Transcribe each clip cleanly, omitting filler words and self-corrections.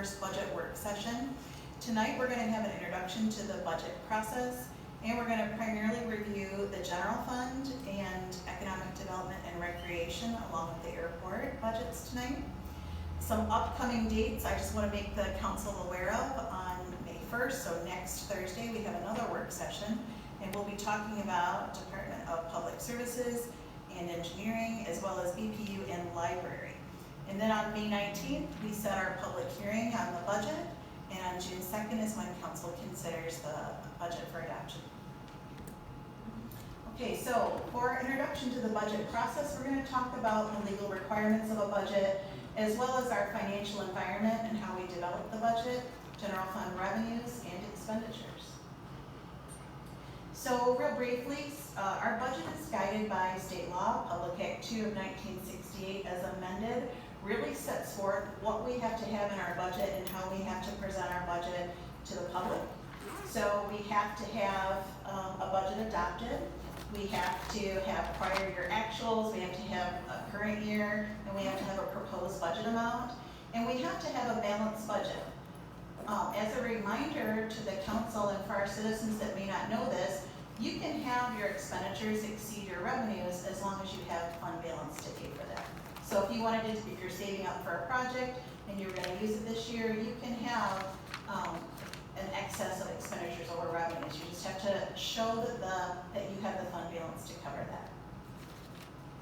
First budget work session. Tonight we're going to have an introduction to the budget process, and we're going to primarily review the general fund and economic development and recreation along with the airport budgets tonight. Some upcoming dates I just want to make the council aware of. On May 1st, so next Thursday, we have another work session, and we'll be talking about Department of Public Services and Engineering, as well as BPU and Library. And then on May 19th, we set our public hearing on the budget, and on June 2nd is when council considers the budget for adoption. Okay, so for our introduction to the budget process, we're going to talk about the legal requirements of a budget, as well as our financial environment and how we develop the budget, general fund revenues, and expenditures. So real briefly, our budget is guided by state law. Public Act 2 of 1968 as amended really sets forth what we have to have in our budget and how we have to present our budget to the public. So we have to have a budget adopted. We have to have prior year actuals, we have to have a current year, and we have to have a proposed budget amount, and we have to have a balanced budget. As a reminder to the council and for our citizens that may not know this, you can have your expenditures exceed your revenues as long as you have fund balance to pay for that. So if you wanted to, if you're saving up for a project and you're going to use it this year, you can have an excess of expenditures over revenues. You just have to show that you have the fund balance to cover that.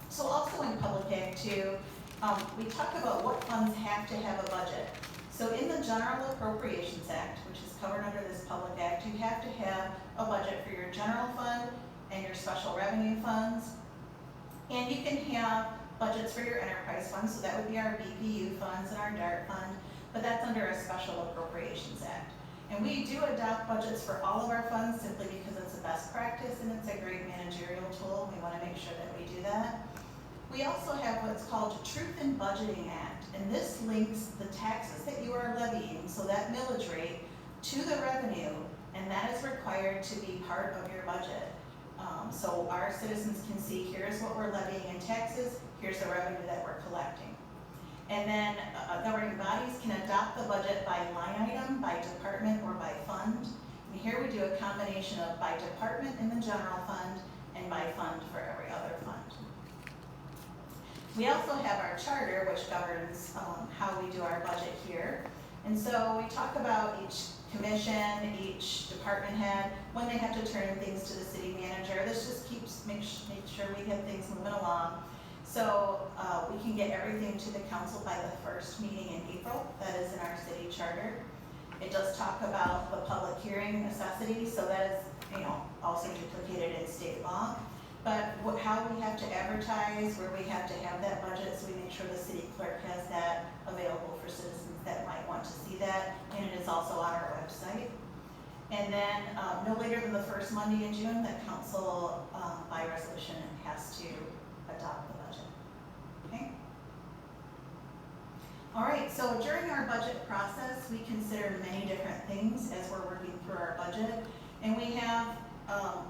So also in Public Act 2, we talk about what funds have to have a budget. So in the General Appropriations Act, which is covered under this Public Act, you have to have a budget for your general fund and your special revenue funds. And you can have budgets for your enterprise funds, so that would be our BPU funds and our DART fund, but that's under a Special Appropriations Act. And we do adopt budgets for all of our funds simply because it's a best practice and it's a great managerial tool. We want to make sure that we do that. We also have what's called Truth in Budgeting Act, and this links the taxes that you are levying, so that millage rate, to the revenue, and that is required to be part of your budget. So our citizens can see, here's what we're levying in taxes, here's the revenue that we're collecting. And then governing bodies can adopt the budget by line item, by department, or by fund. And here we do a combination of by department in the general fund and by fund for every other fund. We also have our charter, which governs how we do our budget here. And so we talk about each commission, each department head, when they have to turn things to the city manager. This just make sure we get things moving along. So we can get everything to the council by the first meeting in April. That is in our city charter. It does talk about the public hearing necessity, so that is also duplicated in state law. But how we have to advertise, where we have to have that budget, so we make sure the city clerk has that available for citizens that might want to see that, and it is also on our website. And then no later than the first Monday in June, the council by resolution has to adopt the budget. Okay? All right, so during our budget process, we consider many different things as we're working through our budget, and we have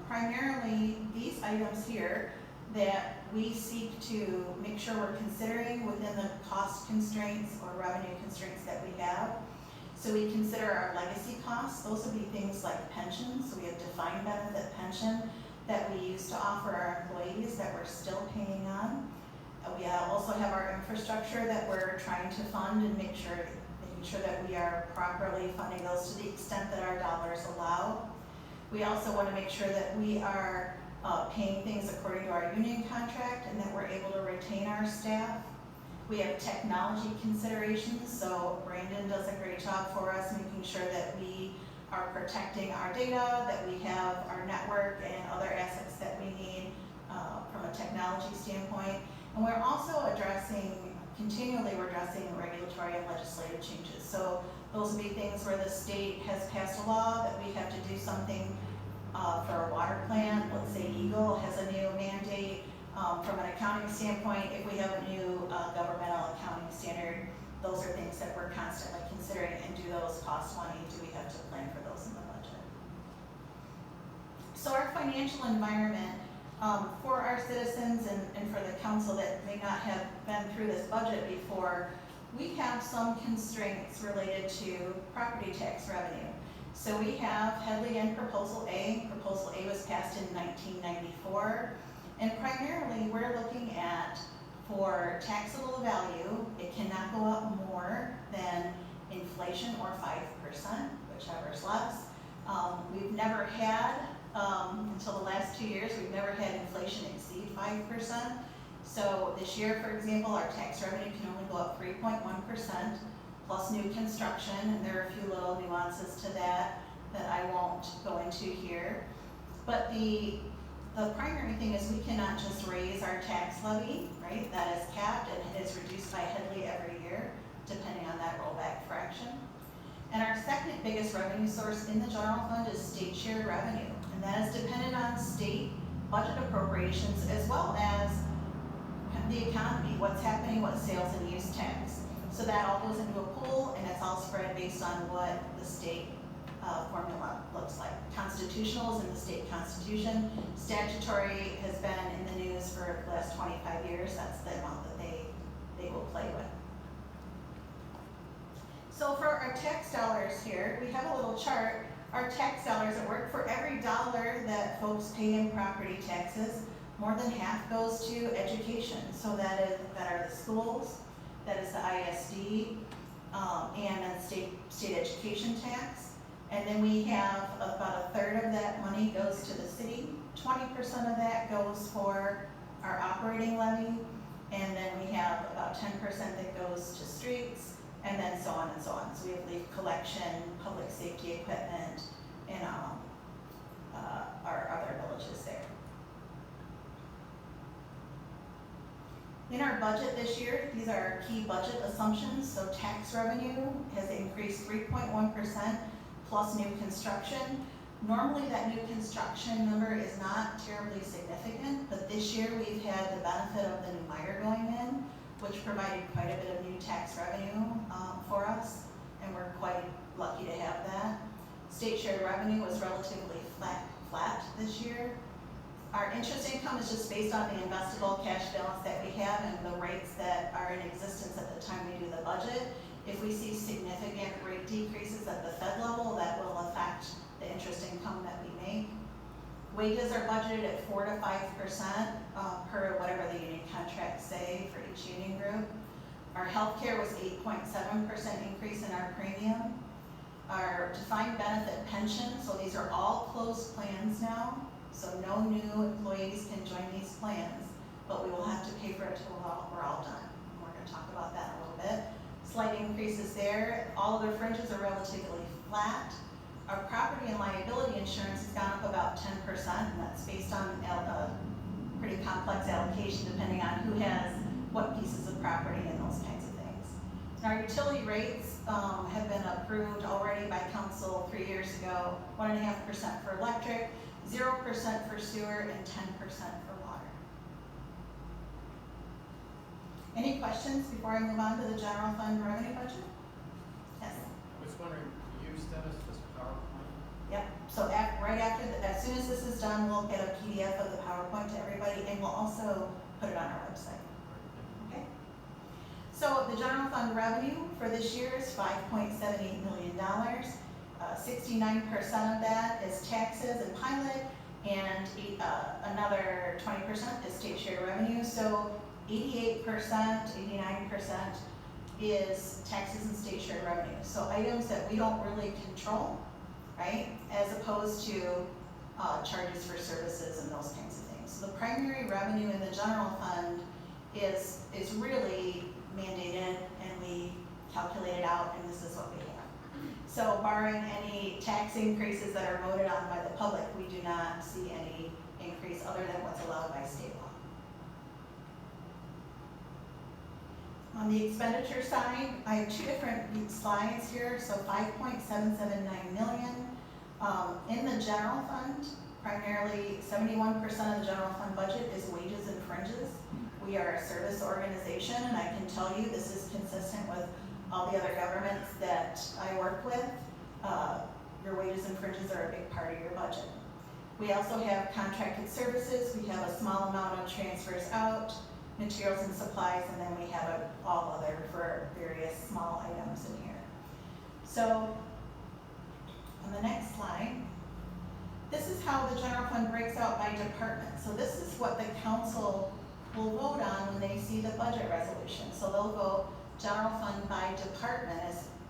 primarily these items here that we seek to make sure we're considering within the cost constraints or revenue constraints that we have. So we consider our legacy costs. Those would be things like pensions. So we have defined benefit pension that we use to offer our employees that we're still paying on. We also have our infrastructure that we're trying to fund and making sure that we are properly funding those to the extent that our dollars allow. We also want to make sure that we are paying things according to our union contract and that we're able to retain our staff. We have technology considerations, so Brandon does a great job for us making sure that we are protecting our data, that we have our network and other assets that we need from a technology standpoint. And we're also continually addressing regulatory and legislative changes. So those would be things where the state has passed a law that we have to do something for a water plant. Let's say Eagle has a new mandate. From an accounting standpoint, if we have a new governmental accounting standard, those are things that we're constantly considering, and do those cost money? Do we have to plan for those in the budget? So our financial environment for our citizens and for the council that may not have been through this budget before, we have some constraints related to property tax revenue. So we have Headley and Proposal A. Proposal A was passed in 1994. And primarily, we're looking at, for taxable value, it cannot go up more than inflation or 5%, whichever is less. We've never had, until the last 2 years, we've never had inflation exceed 5%. So this year, for example, our tax revenue can only go up 3.1%, plus new construction, and there are a few little nuances to that I won't go into here. But the primary thing is we cannot just raise our tax levy, right? That is capped and it is reduced by Headley every year, depending on that rollback fraction. And our second biggest revenue source in the general fund is state share revenue, and that is dependent on state budget appropriations as well as the economy, what's happening with sales and use tax. So that all goes into a pool, and it's all spread based on what the state formula looks like. Constitutional is in the state constitution. Statutory has been in the news for the last 25 years. That's the amount that they will play with. So for our tax dollars here, we have a little chart. Our tax dollars at work, for every dollar that folks pay in property taxes, more than half goes to education. So that are the schools, that is the ISD, and then state education tax. And then we have about a third of that money goes to the city. 20% of that goes for our operating levy, and then we have about 10% that goes to streets, and then so on and so on. So we have leaf collection, public safety equipment, and our other villages there. In our budget this year, these are our key budget assumptions. So tax revenue has increased 3.1% plus new construction. Normally that new construction number is not terribly significant, but this year we've had the benefit of the new miter going in, which provided quite a bit of new tax revenue for us, and we're quite lucky to have that. State share revenue was relatively flat this year. Our interest income is just based on the investable cash balance that we have and the rates that are in existence at the time we do the budget. If we see significant rate decreases at the Fed level, that will affect the interest income that we make. Wages are budgeted at 4 to 5% per whatever the union contracts say for each union group. Our healthcare was 8.7% increase in our premium. Our defined benefit pension, so these are all closed plans now, so no new employees can join these plans, but we will have to pay for it until we're all done. We're going to talk about that in a little bit. Slight increases there. All other fringes are relatively flat. Our property and liability insurance has gone up about 10%, and that's based on a pretty complex allocation depending on who has what pieces of property and those kinds of things. And our utility rates have been approved already by council 3 years ago. 1.5% for electric, 0% for sewer, and 10% for water. Any questions before I move on to the general fund revenue budget? Yes. I was wondering, you sent us this PowerPoint? Yep. So right after, as soon as this is done, we'll get a PDF of the PowerPoint to everybody, and we'll also put it on our website. Okay. So the general fund revenue for this year is $5.78 million. 69% of that is taxes and pilot, and another 20% is state share revenue. So 88%, 89% is taxes and state share revenue. So items that we don't really control, right? As opposed to charges for services and those kinds of things. So the primary revenue in the general fund is really mandated, and we calculate it out, and this is what we have. So barring any tax increases that are voted on by the public, we do not see any increase other than what's allowed by state law. On the expenditure side, I have two different slides here. So 5.779 million in the general fund. Primarily 71% of the general fund budget is wages and fringes. We are a service organization, and I can tell you this is consistent with all the other governments that I work with. Your wages and fringes are a big part of your budget. We also have contracted services. We have a small amount of transfers out. materials and supplies, and then we have all other for various small items in here. So, on the next slide, this is how the general fund breaks out by department. So this is what the council will vote on when they see the budget resolution. So they'll vote general fund by department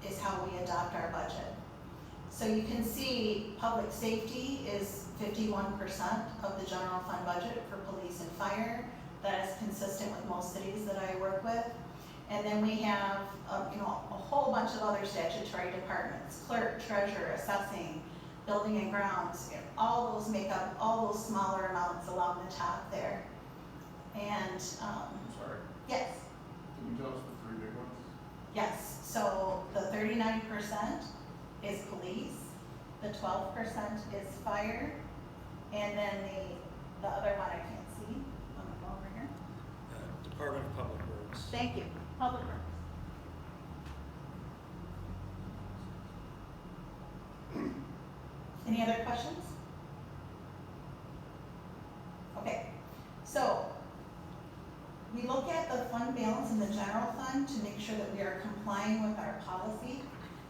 is how we adopt our budget. So you can see public safety is 51% of the general fund budget for police and fire. That is consistent with most cities that I work with. And then we have a whole bunch of other statutory departments: clerk, treasurer, assessing, building and grounds. All those make up all those smaller amounts along the top there. And Sorry, yes, can you tell us the 3 big ones? yes. So the 39% is police, the 12% is fire, and then the other one I can't see. Let me go over here. Department of Public Works. Thank you. Public Works. Any other questions? Okay, so we look at the fund balance in the general fund to make sure that we are complying with our policy.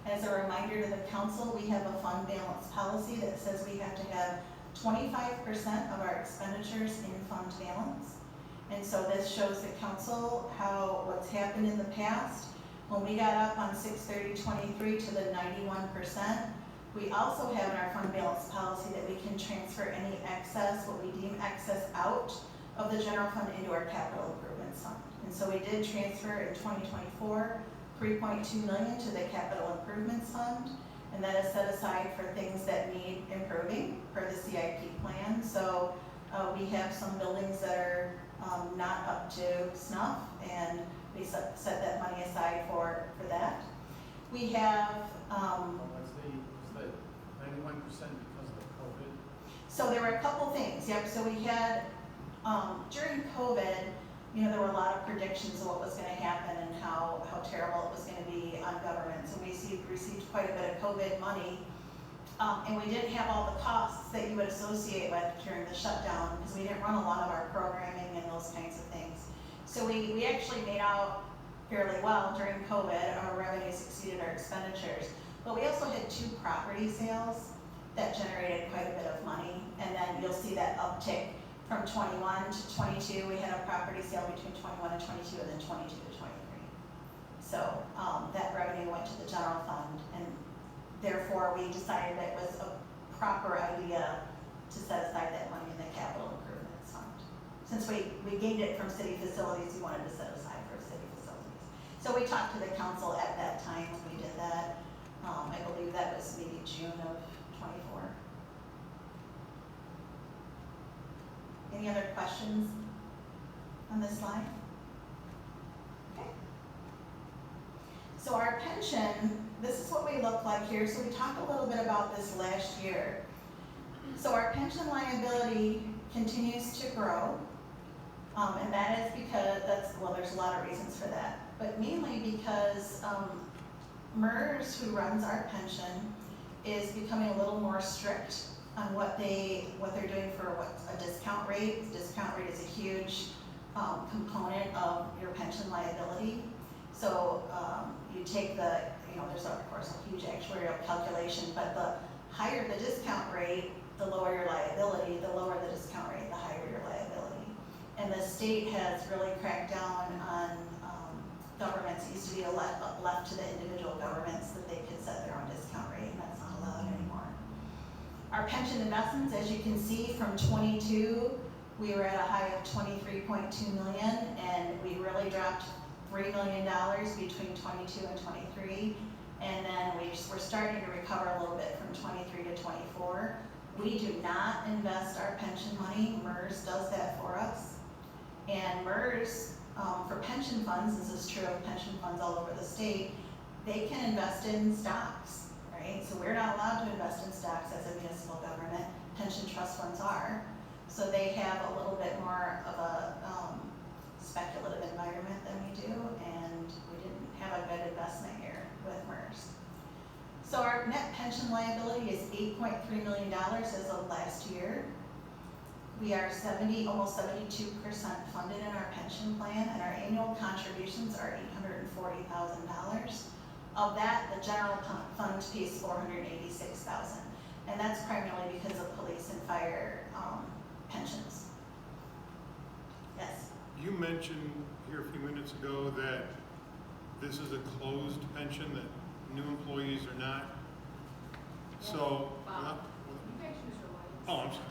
As a reminder to the council, we have a fund balance policy that says we have to have 25% of our expenditures in fund balance. And so this shows the council what's happened in the past. When we got up on 6/30/23 to the 91%, we also have in our fund balance policy that we can transfer any excess, what we deem excess, out of the general fund into our capital improvements fund. And so we did transfer in 2024 $3.2 million to the capital improvements fund, and that is set aside for things that need improving per the CIP plan. So we have some buildings that are not up to snuff, and we set that money aside for that. We have Was the 91% because of the COVID? so there were a couple things. Yep. So we had during COVID, there were a lot of predictions of what was going to happen and how terrible it was going to be on government. So we received quite a bit of COVID money, and we didn't have all the costs that you would associate with during the shutdown, because we didn't run a lot of our programming and those kinds of things. So we actually made out fairly well during COVID. Our revenues exceeded our expenditures. But we also had 2 property sales that generated quite a bit of money, and then you'll see that uptick from 21 to 22. We had a property sale between 21 and 22, and then 22 to 23. So that revenue went to the general fund, and therefore we decided that it was a proper idea to set aside that money in the capital improvements fund. Since we gained it from city facilities, we wanted to set aside for city facilities. So we talked to the council at that time when we did that. I believe that was maybe June of 24. Any other questions on this slide? Okay. So our pension, this is what we look like here. So we talked a little bit about this last year. So our pension liability continues to grow, and that is because there's a lot of reasons for that, but mainly because MERS, who runs our pension, is becoming a little more strict on what they're doing for a discount rate. The discount rate is a huge component of your pension liability. So you take there's of course a huge actuarial calculation, but the higher the discount rate, the lower your liability. The lower the discount rate, the higher your liability. And the state has really cracked down on governments. It used to be left to the individual governments that they could set their own discount rate, and that's not allowed anymore. Our pension investments, as you can see, from 22, we were at a high of $23.2 million, and we really dropped $3 million between 22 and 23, and then we're starting to recover a little bit from 23 to 24. We do not invest our pension money. MERS does that for us. And MERS, for pension funds, this is true of pension funds all over the state, they can invest in stocks, right? So we're not allowed to invest in stocks as a municipal government. Pension trust funds are. So they have a little bit more of a speculative environment than we do, and we didn't have a good investment year with MERS. So our net pension liability is $8.3 million as of last year. We are almost 72% funded in our pension plan, and our annual contributions are $840,000. Of that, the general fund pays $486,000, and that's primarily because of police and fire pensions. Yes. You mentioned here a few minutes ago that this is a closed pension, that new employees are not. So, oh, I'm sorry.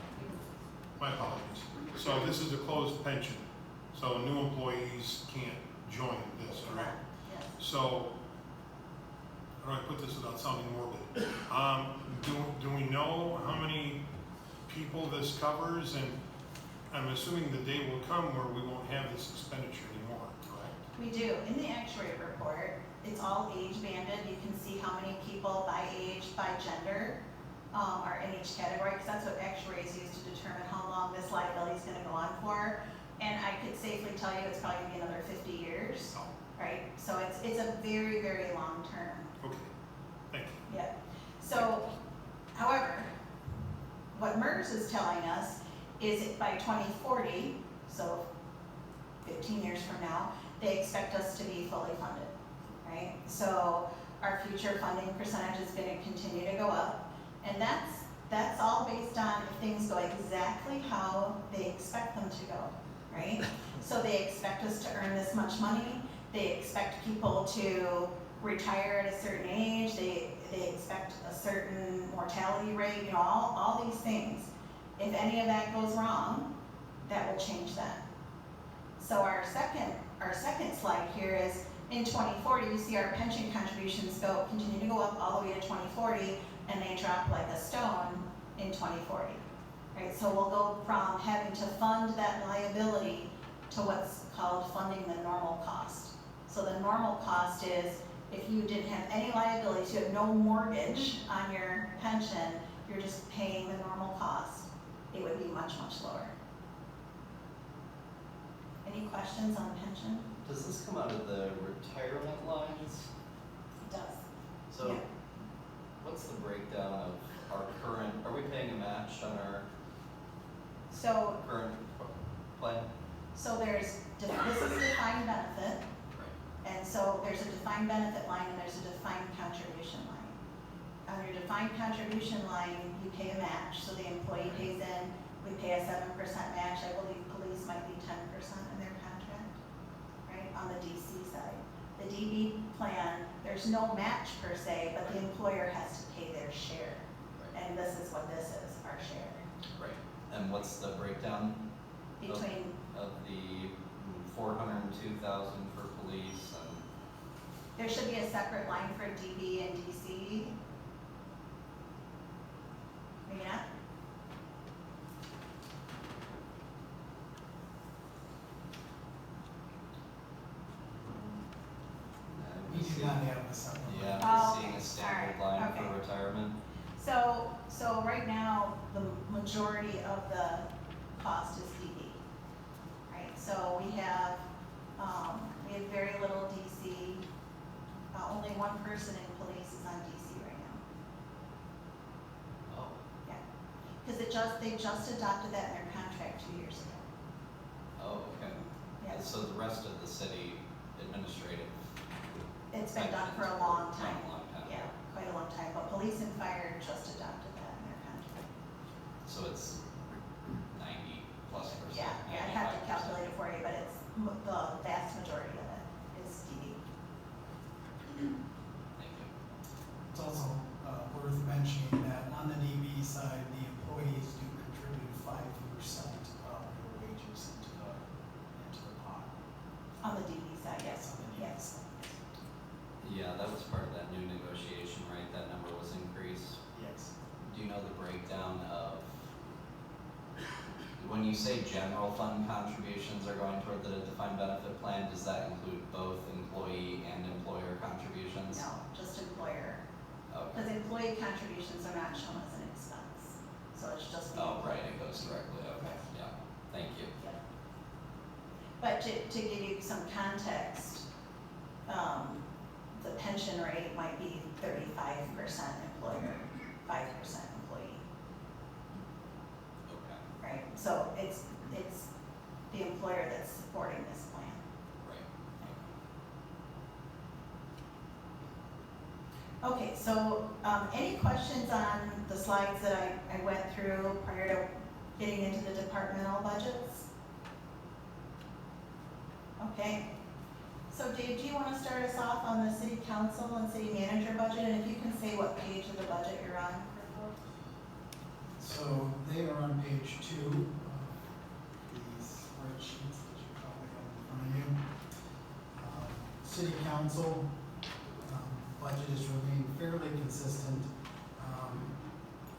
My apologies. So this is a closed pension, so new employees can't join this, all right? Yes. So, how do I put this without sounding morbid? Do we know how many people this covers? And I'm assuming the day will come where we won't have this expenditure anymore, correct? We do. In the actuary report, it's all age banded. You can see how many people by age, by gender, are in each category, because that's what actuaries use to determine how long this liability is going to go on for. And I could safely tell you it's probably going to be another 50 years, Oh, right? So it's a very, very long term. okay. Thank you. Yeah. So, however, what MERS is telling us is that by 2040, so 15 years from now, they expect us to be fully funded, right? So our future funding percentage is going to continue to go up, and that's all based on if things go exactly how they expect them to go, right? So they expect us to earn this much money. They expect people to retire at a certain age. They expect a certain mortality rate. You know, all these things. If any of that goes wrong, that will change that. So our second slide here is in 2040, you see our pension contributions continue to go up all the way to 2040, and they drop like a stone in 2040. Right? So we'll go from having to fund that liability to what's called funding the normal cost. So the normal cost is if you didn't have any liabilities, you have no mortgage on your pension, you're just paying the normal cost, it would be much, much lower. Any questions on pension? Does this come out of the retirement lines? It does. So, Yeah. what's the breakdown of our current, are we paying a match on our So, current plan? this is a defined benefit, and so there's a defined benefit line and there's a defined contribution line. On your defined contribution line, you pay a match, so the employee pays in, we pay a 7% match. I believe police might be 10% in their contract, right, on the DC side. The DB plan, there's no match per se, but the employer has to pay their share. And this is what this is, our share. Right. And what's the breakdown Between, of the 402,000 for police and? there should be a separate line for DB and DC. Maybe not? We do not have a supplement. Yeah, Oh, I'm seeing okay. a standard Alright, line okay. for retirement. So right now, the majority of the cost is DB, right? So we have very little DC. Only one person in police is on DC right now. Oh, Yeah, because they just adopted that in their contract 2 years ago. oh, okay. Yeah, So the rest of the city administrative. it's been done for a long time. Long time. Yeah, quite a long time. But police and fire just adopted that in their contract. So it's 90+%. Yeah, I'd have to calculate it for you, but it's the vast majority of it is DB. Thank you. It's also worth mentioning that on the DB side, the employees do contribute 5% of their wages into the pot. On the DB side, yes. On the DB Yes. side. Yeah, that was part of that new negotiation, right? That number was increased. Yes. Do you know the breakdown of, when you say general fund contributions are going toward the defined benefit plan, does that include both employee and employer contributions? No, just employer. Okay. Because employee contributions are not shown as an expense. So it's just the Oh, right, employer. it goes directly, okay, yeah, thank you. Yeah. But to give you some context, the pension rate might be 35% employer, 5% employee, Okay. right? So Okay, so, any questions on the slides that I went through prior to getting into the departmental budgets? Okay, so Dave, do you wanna start us off on the city council and city manager budget, and if you can say what page of the budget you're on for folks? So they are on page 2 of the spreadsheets that you probably have in front of you. City council, budget has remained fairly consistent.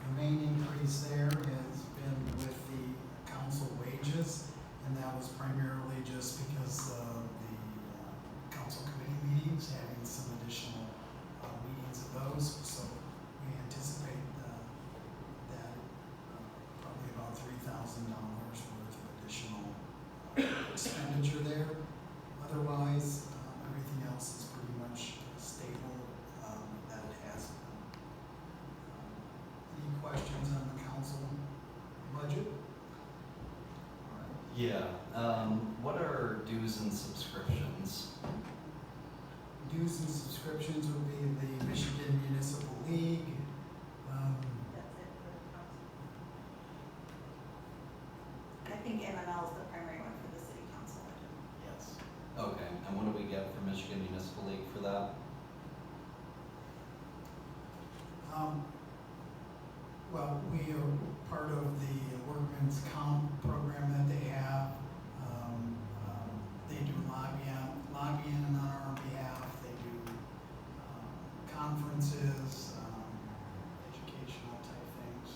The main increase there has been with the council wages, and that was primarily just because of the council committee meetings, having some additional meetings of those. So we anticipate that probably about $3,000 worth of additional expenditure there. Otherwise, everything else is pretty much stable that it has been. Any questions on the council budget? Yeah, what are dues and subscriptions? Dues and subscriptions would be the Michigan Municipal League. That's it for the council. I think MML is the primary one for the city council budget. Yes. Okay, and what do we get from Michigan Municipal League for that? Well, we are part of the workman's comp program that they have. They do lobbying on our behalf. They do conferences, educational type things.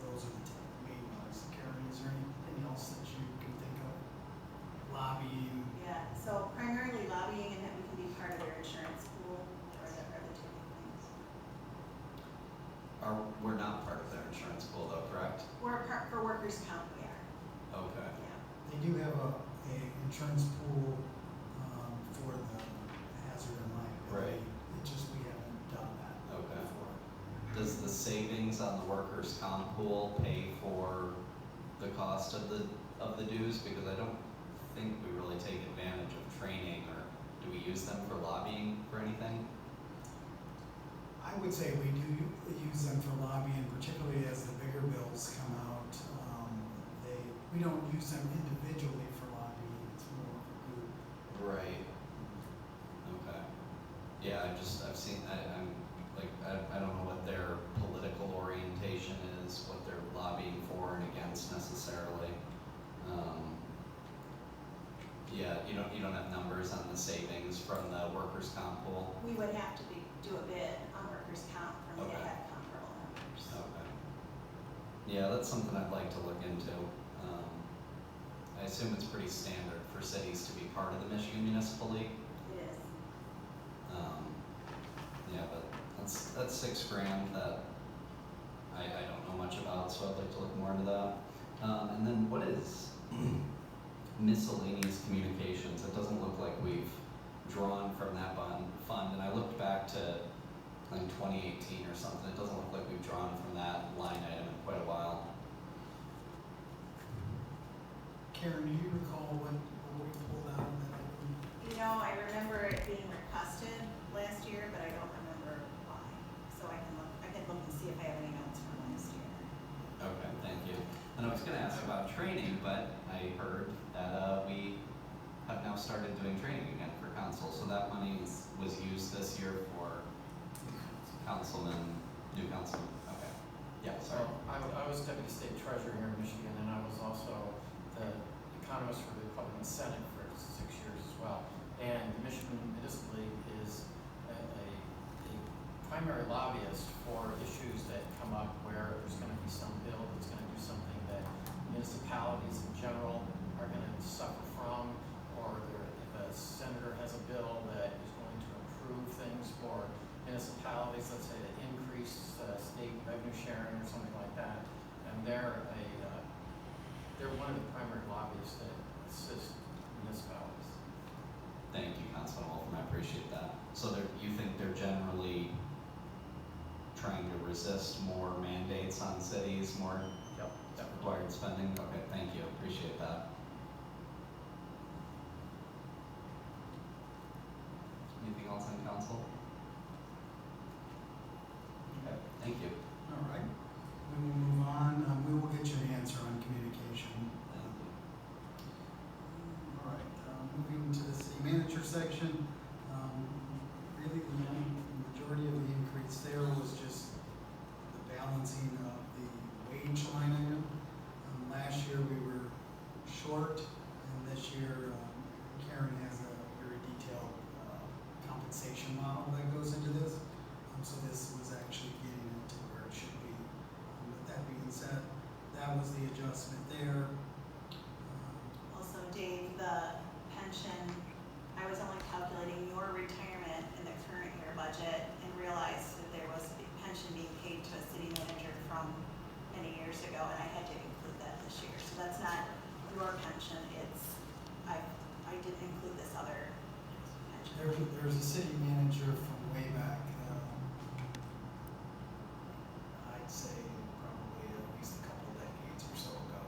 Those are the main ones. Karen, is there anything else that you can think of? Lobbying. Yeah, so primarily lobbying and that we can be part of their insurance pool are the two big things. We're not part of their insurance pool though, correct? We're a part for workers' comp, we are, Okay. yeah. They do have a insurance pool for the hazard and liability. Right. It just, we haven't done that Okay. before. Does the savings on the workers' comp pool pay for the cost of the dues? Because I don't think we really take advantage of training, or do we use them for lobbying for anything? I would say we do use them for lobbying, particularly as the bigger bills come out. We don't use them individually for lobbying, it's more of a group. Right. Okay. Yeah, I've seen, I don't know what their political orientation is, what they're lobbying for and against necessarily. Yeah, you don't have numbers on the savings from the workers' comp pool? We would have to do a bid on workers' comp for me to Okay. have comparable numbers. Okay. Yeah, that's something I'd like to look into. I assume it's pretty standard for cities to be part of the Michigan Municipal League. It is. Yeah, but that's $6,000 that I don't know much about, so I'd like to look more into that. And then what is miscellaneous communications? It doesn't look like we've drawn from that fund, and I looked back to like 2018 or something. It doesn't look like we've drawn from that line item in quite a while. Karen, do you recall what we pulled out of that? You know, I remember it being requested last year, but I don't remember why. So I can look and see if I have any notes from last year. Okay, thank you. And I was gonna ask about training, but I heard that we have now started doing training again for council, so that money was used this year for new councilman, okay. Yeah, sorry. So I was deputy state treasurer here in Michigan, and I was also the economist for the Republican Senate for 6 years as well. And the Michigan Municipal League is a primary lobbyist for issues that come up where there's gonna be some bill that's gonna do something that municipalities in general are gonna suffer from, or if a senator has a bill that is going to improve things for municipalities, let's say to increase state revenue sharing or something like that, and they're one of the primary lobbyists that assist municipalities. Thank you, Councilman Wolfram, I appreciate that. So you think they're generally trying to resist more mandates on cities, more Yep. required spending? Okay, thank you, appreciate that. Anything else on council? adjustment there. Also, Dave, the pension, I was only calculating your retirement in the current year budget and realized that there was a pension being paid to a city manager from many years ago, and I had to include that this year. So that's not your pension, it's, I didn't include this other pension. There's a city manager from way back, I'd say probably at least a couple of decades or so ago,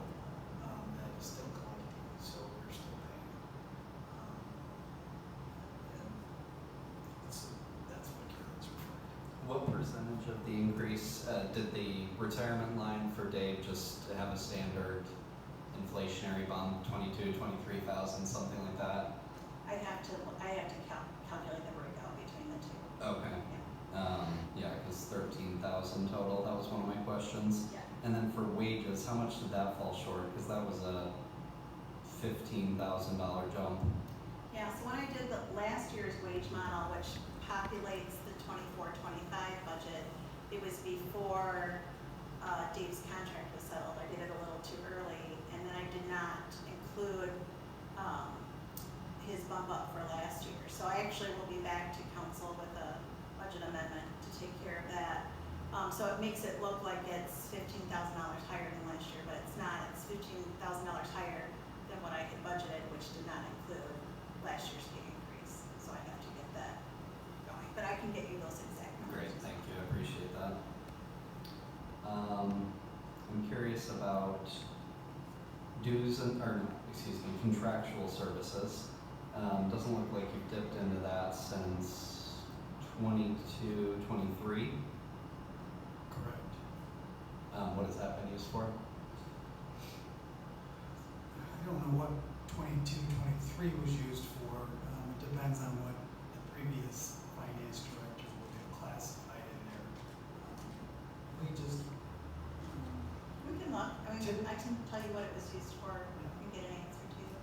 that is still collecting, so we're still paying. And that's what Karen's referring to. What percentage of the increase, did the retirement line for Dave just have a standard inflationary bump, 22, 23,000, something like that? I have to calculate the breakout between the two. Okay. Yeah. Yeah, because 13,000 total, that was one of my questions. Yeah. And then for wages, how much did that fall short? Because that was a $15,000 jump. Yeah, so when I did the last year's wage model, which populates the 24-25 budget, it was before Dave's contract was settled. I did it a little too early, and then I did not include his bump up for last year. So I actually will be back to council with a budget amendment to take care of that. So it makes it look like it's $15,000 higher than last year, but it's not. It's $15,000 higher than what I had budgeted, which did not include last year's pay increase. So I have to get that going. But I can get you those exact numbers. Great, thank you, I appreciate that. I'm curious about dues and, or, excuse me, contractual services. Doesn't look like you've dipped into that since 22, 23. Correct. What has that been used for? I don't know what 22, 23 was used for. It depends on what the previous finance directors would have classified in there. We just, We can look. I mean, I can tell you what it was used for and get an answer to you.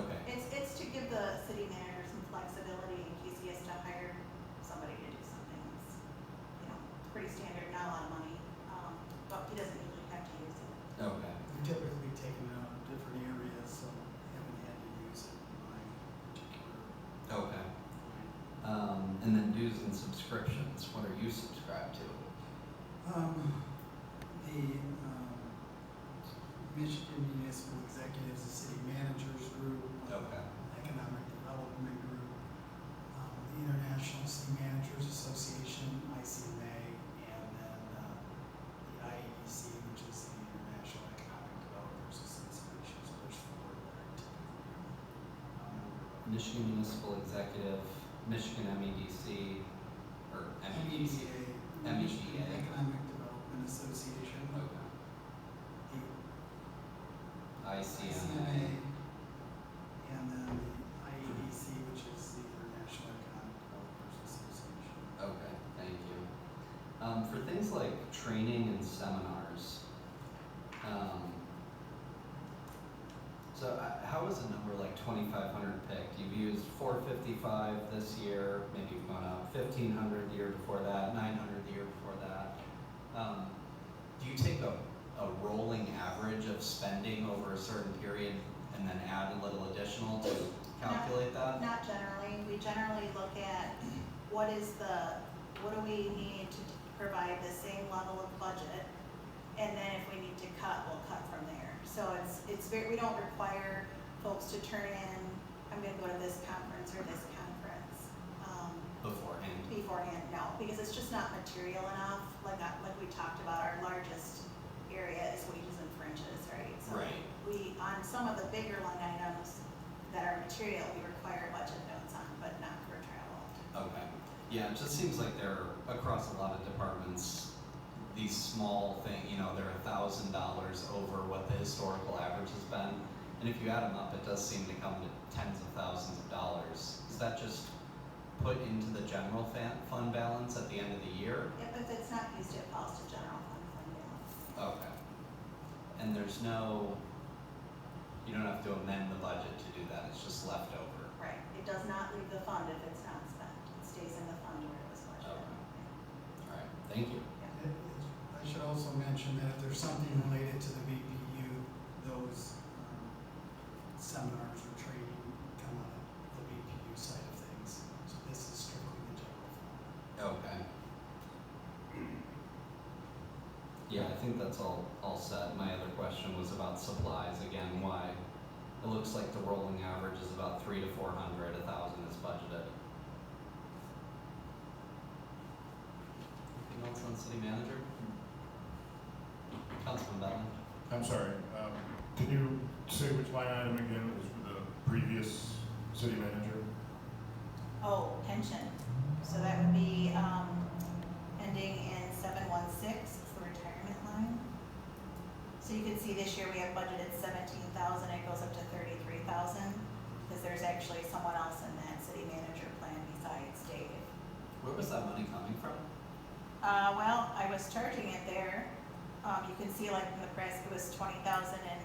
Okay. It's to give the city manager some flexibility in case he has to hire somebody to do something that's, pretty standard, not a lot of money. But he doesn't usually have to use it. Okay. they're typically taken out of different areas, so I haven't had to use it in my particular Okay. line. And then dues and subscriptions, what are you subscribed to? The Michigan Municipal Executives and City Managers Group, Okay. Economic Development Group, the International City Managers Association, ICMA, and then the IEDC, which is the International Economic Developers Association, so there's four that are typically a member of. Michigan Municipal Executive, Michigan MEDC, or MEDC? Michigan MEDA. Economic Development Association, Okay. the ICMA. ICMA, and then the IEDC, which is the International Economic Developers Association. Okay, thank you. For things like training and seminars, so how is a number like 2,500 picked? You've used 455 this year, maybe you've gone up 1,500 the year before that, 900 the year before that. Do you take a rolling average of spending over a certain period and then add a little additional to calculate that? Not generally. We generally look at what do we need to provide the same level of budget, and then if we need to cut, we'll cut from there. So it's very, we don't require folks to turn in, I'm gonna go to this conference or this conference. Beforehand, no, because it's just not material enough. Like we talked about, our largest area is wages and fringes, right? So Right. we, on some of the bigger line items that are material, we require budget notes on, but not for travel. Okay. Yeah, it just seems like they're across a lot of departments, these small they're $1,000 over what the historical average has been. And if you add them up, it does seem to come to tens of thousands of dollars. Is that just put into the general fund balance at the end of the year? If it's not used, it falls to general fund balance. Okay. And there's you don't have to amend the budget to do that, it's just left over. Right, it does not leave the fund if it's not spent. It stays in the fund where it was budgeted. Okay. All right, thank you. Yeah. I should also mention that if there's something related to the VP Yeah, I think that's all set. My other question was about supplies again, why? It looks like the rolling average is about 300 to 400, 1,000 is budgeted. Anything else on city manager? Councilman Bellin? I'm sorry, can you say which line item again was for the previous city manager? Oh, pension. So that would be, ending in 716, it's the retirement line. So you can see this year we have budgeted 17,000, it goes up to 33,000, because there's actually someone else in that city manager plan besides Dave. Where was that money coming from? Well, I was charging it there. You can see like in the press, it was 20,000 in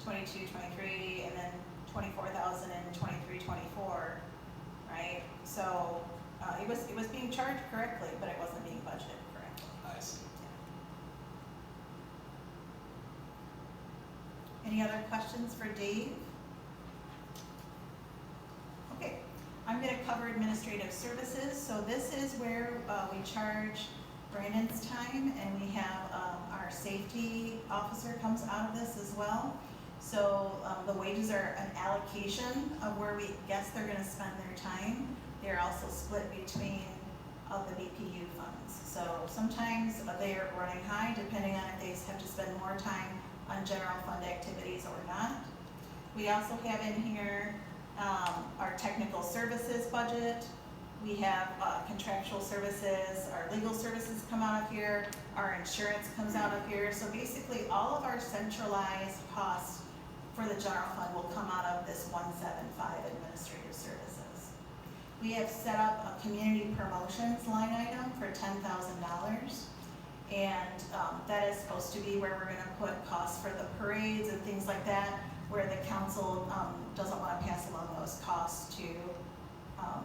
22, 23, and then 24,000 in 23, 24, right? So, it was being charged correctly, but it wasn't being budgeted correctly. I see. Any other questions for Dave? Okay, I'm gonna cover administrative services. So this is where we charge Brandon's time, and we have our safety officer comes out of this as well. So the wages are an allocation of where we guess they're gonna spend their time. They're also split between the BPU funds. So sometimes they are running high depending on if they have to spend more time on general fund activities or not. We also have in here our technical services budget. We have contractual services, our legal services come out of here, our insurance comes out of here. So basically all of our centralized costs for the general fund will come out of this 175 administrative services. We have set up a community promotions line item for $10,000. And that is supposed to be where we're gonna put costs for the parades and things like that, where the council doesn't wanna pass along those costs to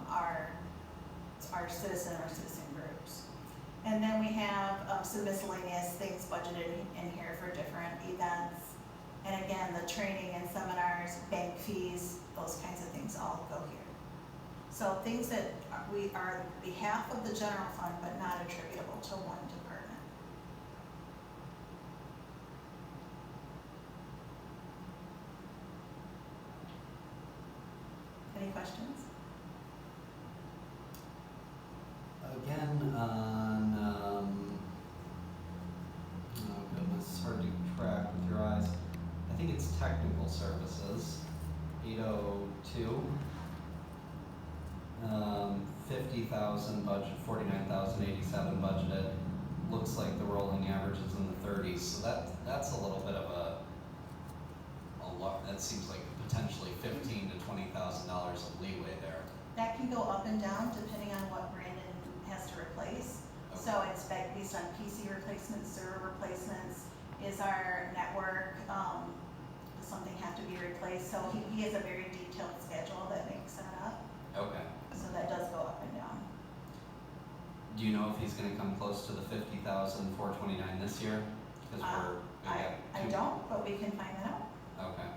our citizen groups. And then we have some miscellaneous things budgeted in here for different events. And again, the training and seminars, bank fees, those kinds of things all go here. So things that we are on behalf of the general fund, but not attributable to one department. Any questions? Again, on, oh goodness, hard to track with your eyes. I think it's technical services, 802. 50,000 budget, 49,087 budgeted. Looks like the rolling average is in the 30s, so that's a little bit of a lot. That seems like potentially $15,000 to $20,000 of leeway there. That can go up and down depending on what Brandon has to replace. Okay. So it's based on PC replacements, server replacements. Is our network, does something have to be replaced? So he has a very detailed schedule that makes that up. Okay. So that does go up and down. Do you know if he's gonna come close to the 50,429 this year? Because I don't, but we can find that out. Okay.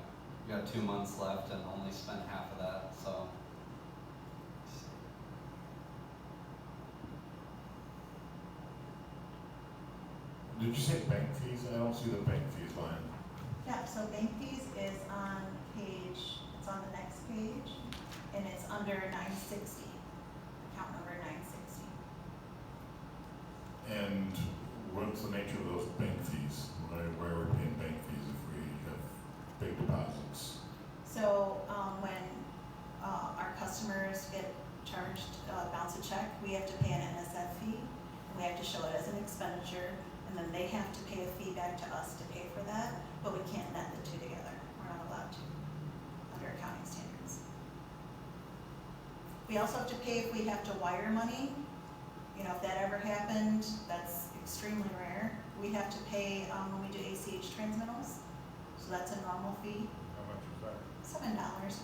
We got 2 months left and only spent half of that, so. Did you say bank fees? I don't see the bank fees line. Yeah, so bank fees is on it's on the next page, and it's under 960, account number 960. And what's the nature of those bank fees? Why are we paying bank fees if we have big deposits? So when our customers get charged, bounce a check, we have to pay an NSF fee, and we have to show it as an expenditure, and then they have to pay a fee back to us to pay for that, but we can't net the two together. We're not allowed to, under accounting standards. We also have to pay if we have to wire money. You know, if that ever happened, that's extremely rare. We have to pay when we do ACH transmittals, so that's a normal fee. How much is that? $7 a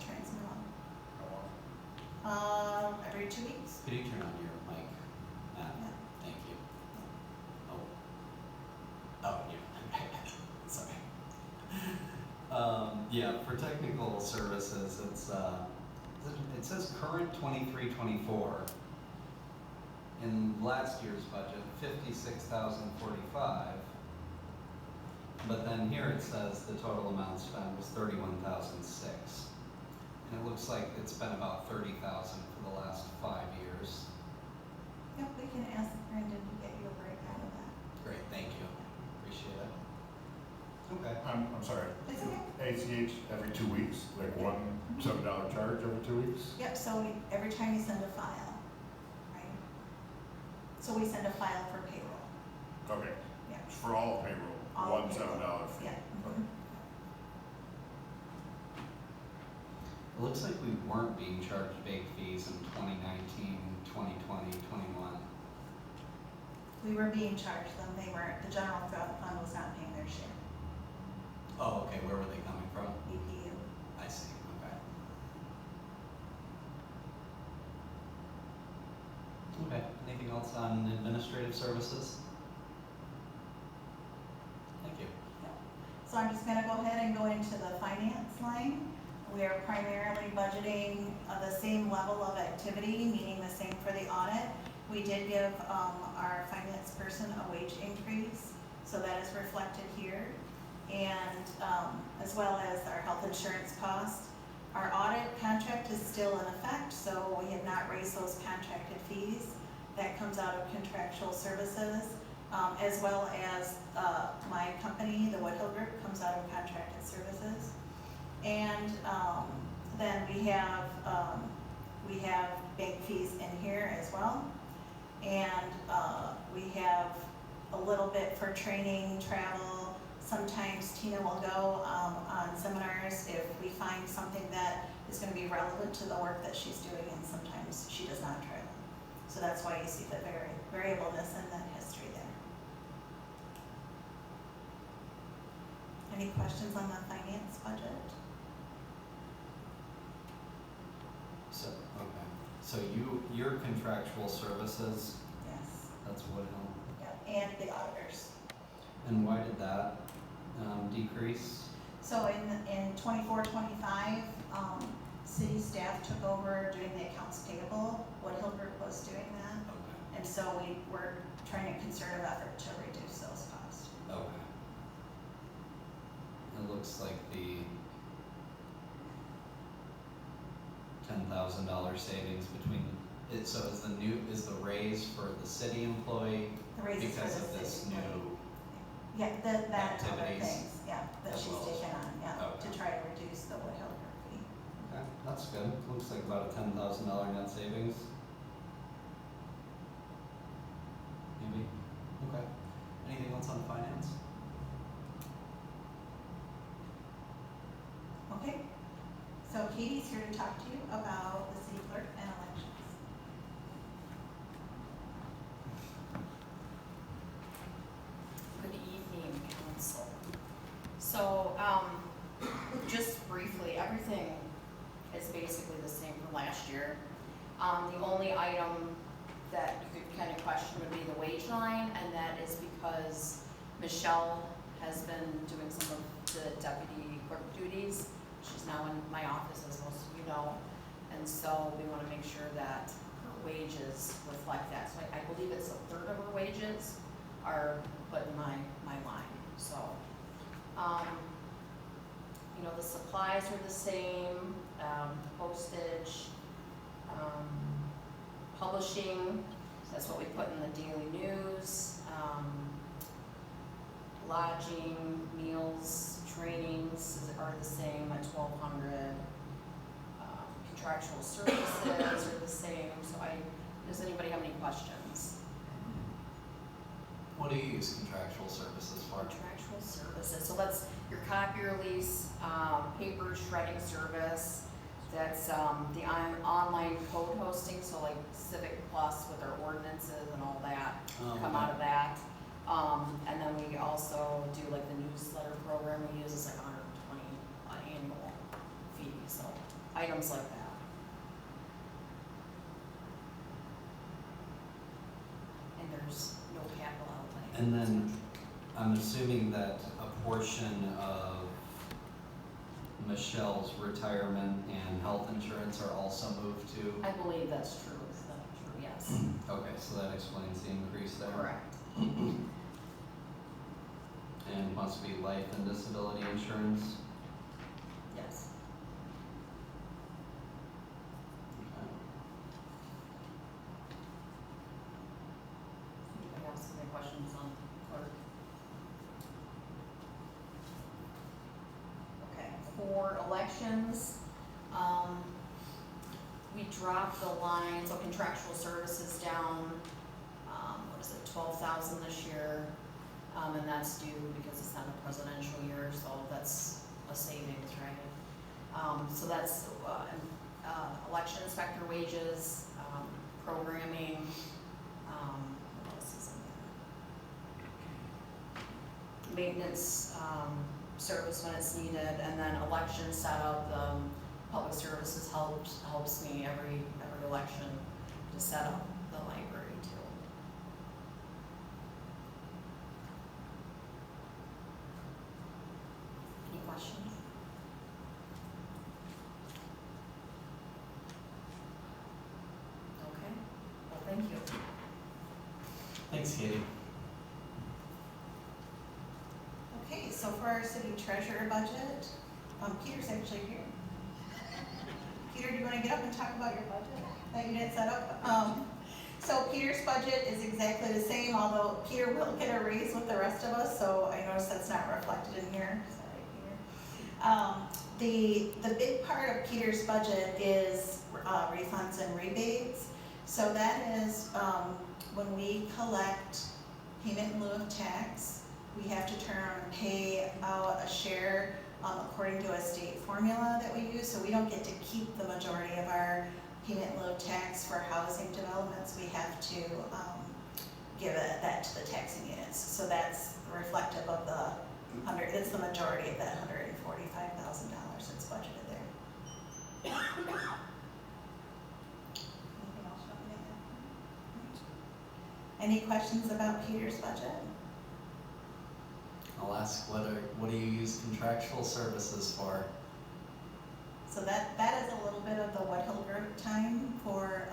transmittal. How often? Every 2 weeks. Could you turn on your mic, Matt? Yeah. Thank you. Oh, yeah. Sorry. Yeah, for technical services, it says current 23-24. In last year's budget, 56,045. But then here it says the total amount spent was $31,600. And it looks like it's been about $30,000 for the last 5 years. Yep, we can ask Brendan to get you a breakdown of that. Great, thank you. Appreciate it. Okay. I'm sorry. It's okay. ACH every 2 weeks, like one $7 charge every 2 weeks? Yep, so every time you send a file, right? So we send a file for payroll, Okay, yeah. for all payroll, All one payroll. $7 fee. Yeah. Okay. It looks like we weren't being charged bake fees in 2019, 2020, 21. We were being charged them, they weren't, the general fund was not paying their share, Oh, okay, where were they coming from? EPU. I see, okay. Okay, anything else on administrative services? Thank you. So I'm just gonna go ahead and go into the finance line. We are primarily budgeting the same level of activity, meaning the same for the audit. We did give our finance person a wage increase, so that is reflected here. And as well as our health insurance cost. Our audit contract is still in effect, so we have not raised those contracted fees. That comes out of contractual services, as well as my company, the Woodhill Group, comes out of contracted services. And then we have bank fees in here as well. And we have a little bit for training, travel. Sometimes Tina will go on seminars if we find something that is going to be relevant to the work that she's doing, and sometimes she does not travel. So that's why you see the variableness in that history there. Any questions on the finance budget? So, okay, so your contractual services, Yes. that's Woodhill. Yep. And the auditors. And why did that decrease? So in 24-25, city staff took over doing the accounts payable. Woodhill Group was doing that. Okay, And so we were trying a concerted effort to reduce those costs. okay. It looks like the $10,000 savings between, so is the raise for the city employee The raises for because the of this city. new? Yeah, that and other activities things, yeah, that as she's well as- taken on, yeah, Okay. to try to reduce the Woodhill Group fee. Okay, that's good. Looks like about a $10,000 net savings. Maybe. Okay. Anything else on finance? Okay, so Katie's here to talk to you about the city clerk and elections. Good evening, council. So, just briefly, everything is basically the same from last year. The only item that you could kind of question would be the wage line, and that is because Michelle has been doing some of the deputy clerk duties. She's now in my office, as most of you know, and so we want to make sure that her wages reflect that. So I believe it's a third of her wages are put in my line, so. You know, the supplies are the same, postage, publishing, that's what we put in the daily news, lodging, meals, trainings are the same at $1,200. Contractual services are the same, so does anybody have any questions? What do you use contractual services for? Contractual services, so that's your copier lease, paper shredding service, that's the online code hosting, so like Civic Plus with our ordinances and all that come out of that. And then we also do like the newsletter program we use is like $120 annual fee, so items like that. And there's no capital outlay. And then I'm assuming that a portion of Michelle's retirement and health insurance are also moved to? I believe that's true, is that true? Yes, Okay, so that explains the increase there. correct. And must must be life and disability insurance. Yes. Okay. Anybody else have any questions on clerk? Okay, for elections, we dropped the line, so contractual services down, what is it, 12,000 this year. And that's due because it's not a presidential year, so that's a savings, right? So that's, election inspector wages, programming, what else is in there? Maintenance, service when it's needed, and then election setup, public services helps me every election to set up the library too. Any questions? Okay, well, thank you. Thanks, Katie. Okay, so for our city treasurer budget, Peter's actually here. Peter, do you want to get up and talk about your budget that you didn't set up? So Peter's budget is exactly the same, although Peter will get a raise with the rest of us, so I noticed that's not reflected in here. Sorry, Peter. The big part of Peter's budget is refunds and rebates. So that is when we collect payment in lieu of tax, we have to turn around and pay out a share according to a state formula that we use, so we don't get to keep the majority of our payment in lieu of tax for housing developments. We have to give that to the taxing units. So that's reflective of the it's the majority of that $145,000 that's budgeted there. Anything else you want me to add? Any questions about Peter's budget? I'll ask, what do you use contractual services for? So that is a little bit of the Woodhill Group time for,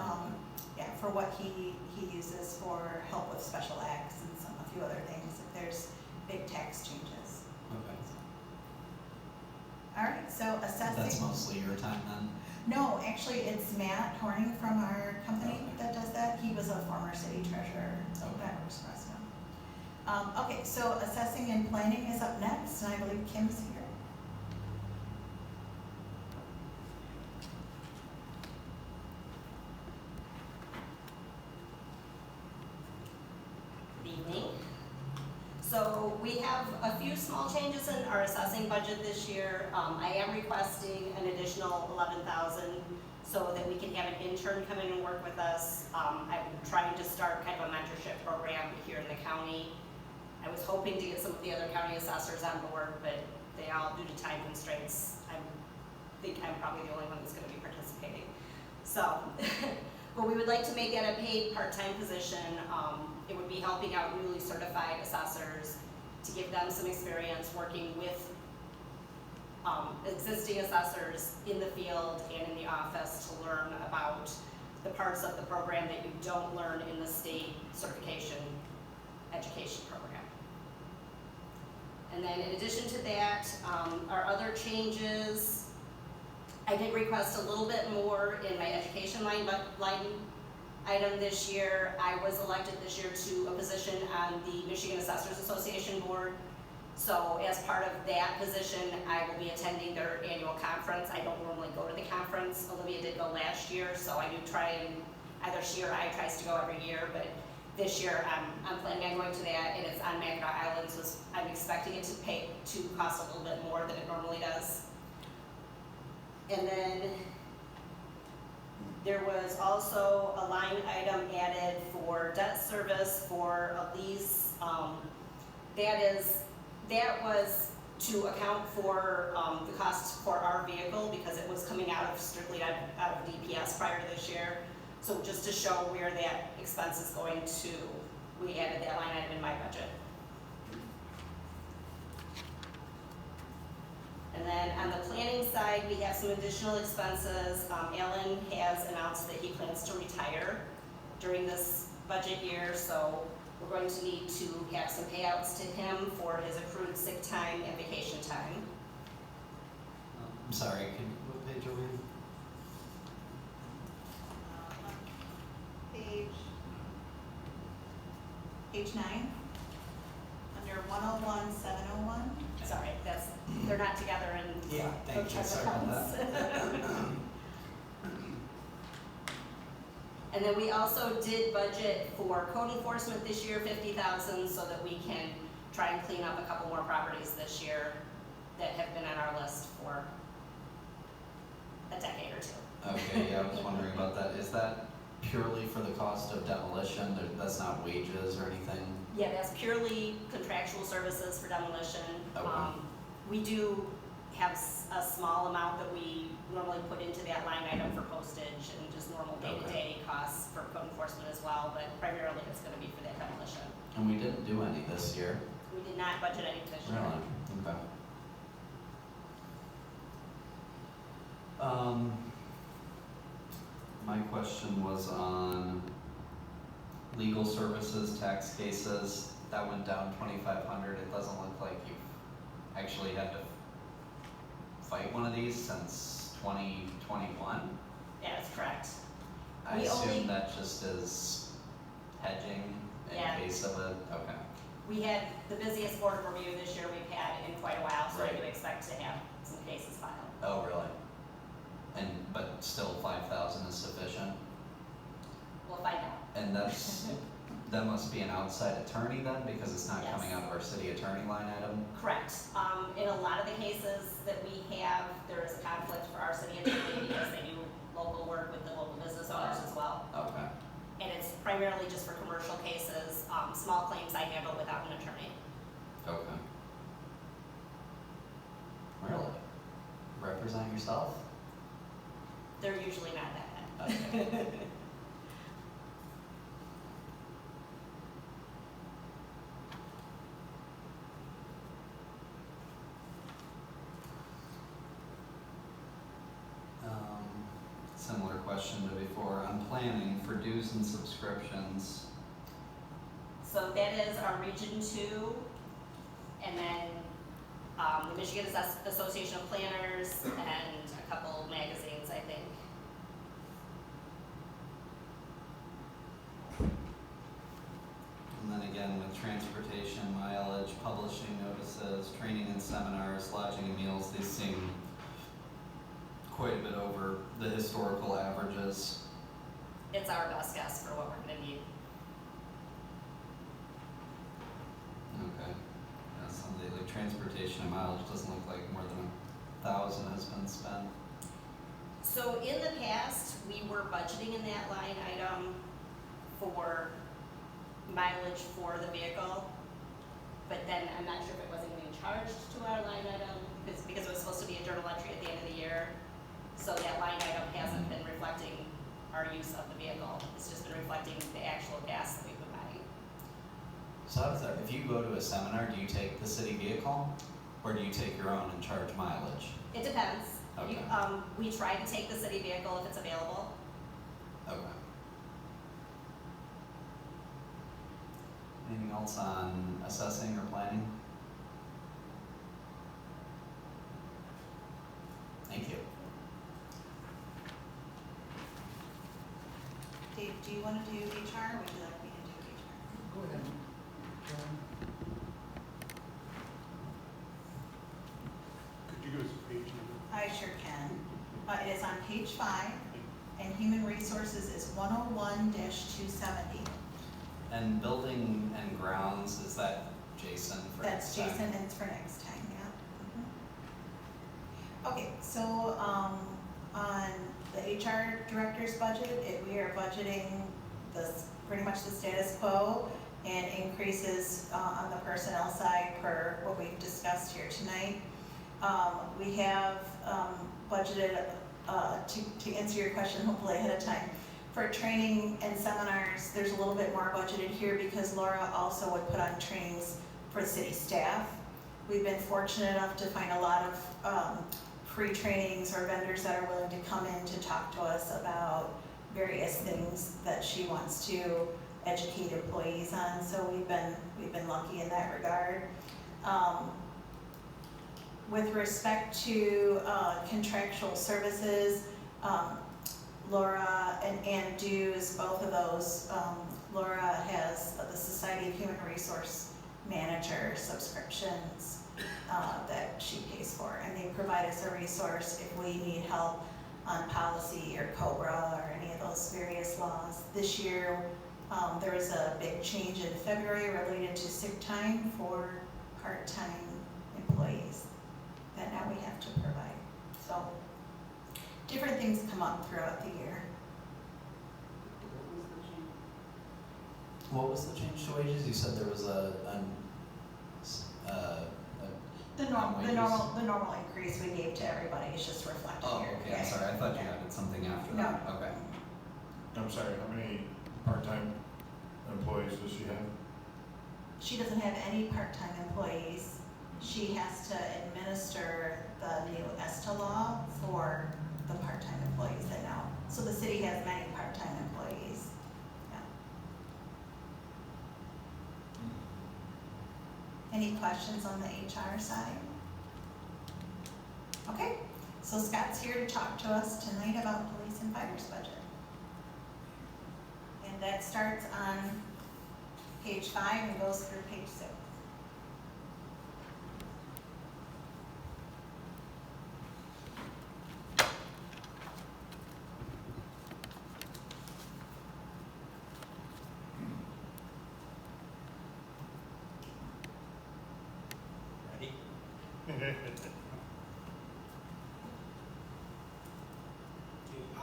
for what he uses for help with special acts and a few other things if there's big tax changes. Okay. All right, so assessing. That's mostly your time then? No, actually, it's Matt Horning from our company Okay. that does that. He was a former city treasurer Okay. that works for us now. Okay, so assessing and planning is up next, and I believe Kim's here. Good evening. So we have a few small changes in our assessing budget this year. I am requesting an additional $11,000 so that we can have an intern come in and work with us. I'm trying to start kind of a mentorship program here in the county. I was hoping to get some of the other county assessors on board, but they all, due to time constraints, I think I'm probably the only one that's going to be participating. So, but we would like to make that a paid part-time position. It would be helping out newly certified assessors to give them some experience working with existing assessors in the field and in the office to learn about the parts of the program that you don't learn in the state certification education program. And then in addition to that, our other changes, I did request a little bit more in my education line item this year. I was elected this year to a position on the Michigan Assessors Association board. So as part of that position, I will be attending their annual conference. I don't normally go to the conference. Olivia did go last year, so I do try and, either she or I tries to go every year, but this year I'm planning on going to that, and it's on Mackinac Island, so I'm expecting it to cost a little bit more than it normally does. And then there was also a line item added for debt service for a lease. That was to account for the costs for our vehicle because it was coming strictly out of DPS prior to this year. So just to show where that expense is going to, we added that line item in my budget. And then on the planning side, we have some additional expenses. Alan has announced that he plans to retire during this budget year, so We're going to need to have some payouts to him for his accrued sick time and vacation time. I'm sorry, what page are we on? Page 9, under 101-701. Sorry, they're not together in. Yeah, thank you, separate sorry about accounts. that. And then we also did budget for code enforcement this year, 50,000, so that we can try and clean up a couple more properties this year that have been on our list for a decade or two. Okay, yeah, I was wondering about that. Is that purely for the cost of demolition? That's not wages or anything? Yeah, that's purely contractual services for demolition. Okay. We do have a small amount that we normally put into that line item for postage and just normal day-to-day costs for code enforcement as well, but primarily it's gonna be for that demolition. And we didn't do any this year? We did not budget any this year. Really? Okay. My question was on legal services, tax cases. That went down 2,500. It doesn't look like you've actually had to fight one of these since 2021. Yeah, that's correct. I We assume only- that just is hedging in Yeah. case of a, okay. We had the busiest board of review this year we've had in quite a while, so I Right. do expect to have some cases filed. Oh, really? But still 5,000 is sufficient? We'll find out. And that must be an outside attorney then, because it's not Yes. coming out of our city attorney line item? Correct. In a lot of the cases that we have, there is a conflict for our city attorney because they do local work with the local business owners as well. Okay, And it's primarily just for commercial cases. Small claims I handle without an attorney. okay. Really? Represent yourself? They're usually not that bad. Okay. Similar question to before, on planning for dues and subscriptions. So that is our Region 2, and then the Michigan Association of Planners, and a couple magazines, I think. And then again with transportation, mileage, publishing notices, training and seminars, lodging and meals, these seem quite a bit over the historical averages. It's our best guess for what we're gonna need. Okay. Yeah, some of the like transportation and mileage doesn't look like more than 1,000 has been spent. So in the past, we were budgeting in that line item for mileage for the vehicle, but then I'm not sure if it wasn't getting charged to our line item, because it was supposed to be a journal entry at the end of the year. So that line item hasn't been reflecting our use of the vehicle, it's just been reflecting the actual gas that we've been buying. So how does that, if you go to a seminar, do you take the city vehicle or do you take your own and charge mileage? It depends. Okay. We try to take the city vehicle if it's available. Okay. Anything else on assessing or planning? Thank you. Dave, do you want to do HR or would you like me to do HR? Go ahead. Could you give us a page number? I sure can. It is on page 5, and human resources is 101-270. And building and grounds, is that Jason for That's next time? Jason, and it's for next time, yeah. Okay, so, on the HR director's budget, we are budgeting pretty much the status quo and increases, on the personnel side per what we've discussed here tonight. We have, budgeted, to answer your question hopefully ahead of time, for training and seminars, there's a little bit more budgeted here because Laura also would put on trainings for city staff. We've been fortunate enough to find a lot of free trainings or vendors that are willing to come in to talk to us about various things that she wants to educate employees on, so we've been lucky in that regard. With respect to contractual services, Laura and Ann dues, both of those, Laura has the Society of Human Resource Manager subscriptions that she pays for, and they provide us a resource if we need help on policy or COBRA or any of those various laws. This year, there was a big change in February related to sick time for part-time employees that now we have to provide. So different things come up throughout the year. What was the change to wages? You said there was The normal increase we gave to everybody is just reflected Oh, here. okay, I'm sorry, I thought you added something after No. that. Okay. I'm sorry, how many part-time employees does she have? She doesn't have any part-time employees. She has to administer the new ESTA law for the part-time employees that now. So the city has many part-time employees. Yeah. Any questions on the HR side? Okay, so Scott's here to talk to us tonight about police and fire's budget. And that starts on page 5 and goes through page 6. Ready?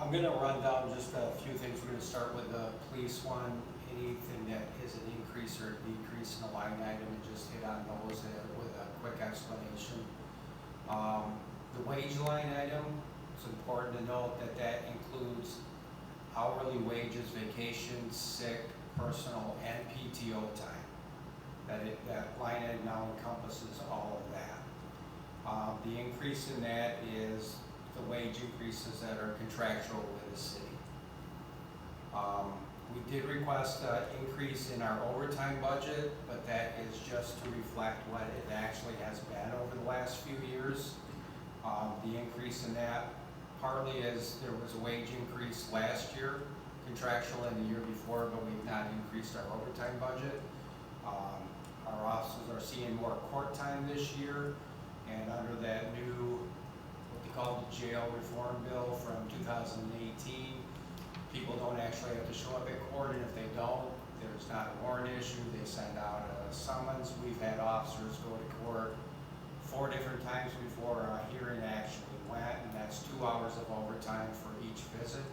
I'm gonna run down just a few things. We're gonna start with the police one. Anything that is an increase or a decrease in a line item, and just hit on those with a quick explanation. The wage line item, it's important to note that that includes hourly wages, vacation, sick, personal, and PTO time. That line item now encompasses all of that. The increase in that is the wage increases that are contractual with the city. We did request an increase in our overtime budget, but that is just to reflect what it actually has been over the last few years. The increase in that partly is there was a wage increase last year, contractual, and the year before, but we've not increased our overtime budget. Our officers are seeing more court time this year, and under that new, what they call the jail reform bill from 2018, people don't actually have to show up at court, and if they don't, there's not a warrant issue, they send out a summons. We've had officers go to court 4 different times before a hearing actually went, and that's 2 hours of overtime for each visit.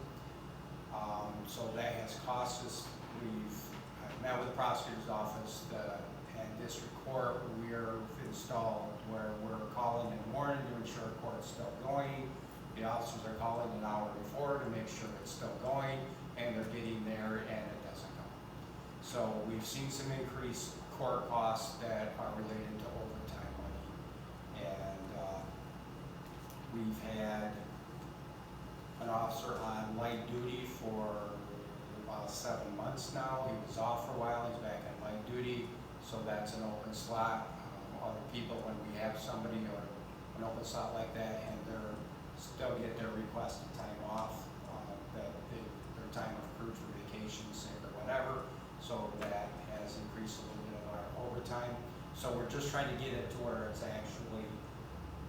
So that has cost us. I've met with the prosecutor's office and district court. We're installed where we're calling in the morning to ensure court's still going. The officers are calling an hour before to make sure it's still going, and they're getting there and it doesn't go. So we've seen some increased court costs that are related to overtime money. And we've had an officer on light duty for about 7 months now. He was off for a while, he's back on light duty, so that's an open slot. Other people, when we have somebody or an open slot like that, and they're still get their requested time off, their time of accrued for vacation, sick, or whatever, so that has increased a little bit of our overtime. So we're just trying to get it to where it's actually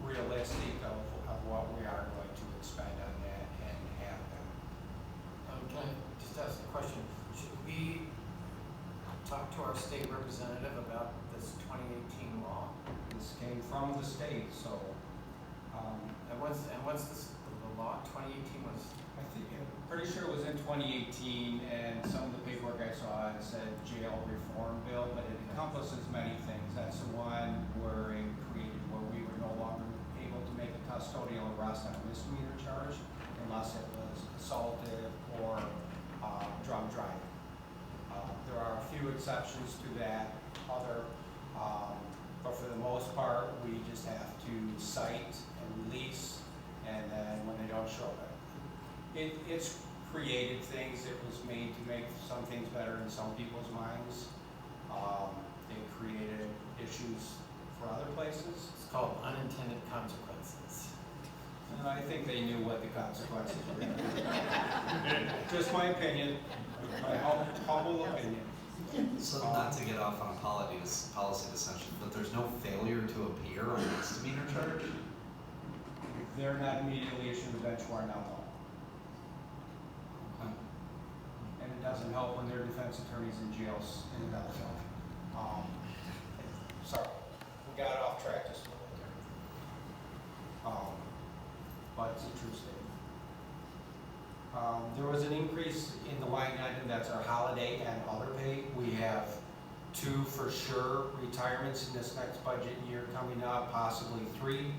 realistic of what we are going to expend on that and have them. Can I just ask a question? Should we talk to our state representative about this 2018 law? This came from the state, so And what's the law? 2018 was. I'm pretty sure it was in 2018, and some of the paperwork I saw, it said jail reform bill, but it encompasses many things. That's the one where it created where we were no longer able to make a custodial arrest on a misdemeanor charge unless it was assaulted or drunk driving. There are a few exceptions to that, but for the most part, we just have to cite and release, and then when they don't show up, it's creative things. It was made to make some things better in some people's minds. It created issues for other places. It's called unintended consequences. And I think they knew what the consequences were. Just my opinion, my humble opinion. So not to get off on a policy discussion, but there's no failure to appear on misdemeanor charge? They're not immediately issuing the bench warrant now, though. Okay. And it doesn't help when their defense attorneys in jails in and out of jail. Sorry, we got off track just a little bit there. But it's a true statement. There was an increase in the line item, that's our holiday and other pay. We have 2 for sure retirements in this next budget year coming up, possibly 3.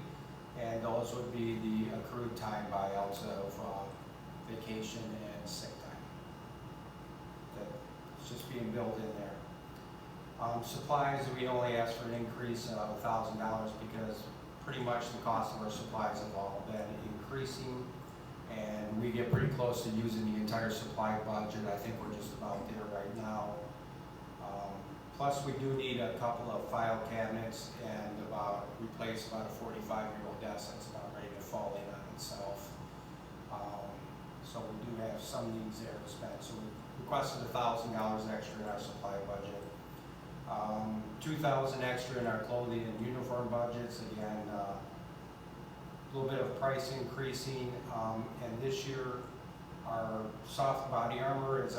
And those would be the accrued time buyouts of vacation and sick time. That's just being built in there. Supplies, we only asked for an increase of $1,000 because pretty much the cost of our supplies have all been increasing. And we get pretty close to using the entire supply budget. I think we're just about there right now. Plus, we do need a couple of file cabinets and replace about a 45-year-old desk that's about ready to fall in on itself. So we do have some needs there to spend. So we requested $1,000 extra in our supply budget. $2,000 extra in our clothing and uniform budgets. Again, a little bit of price increasing. And this year, our soft body armor is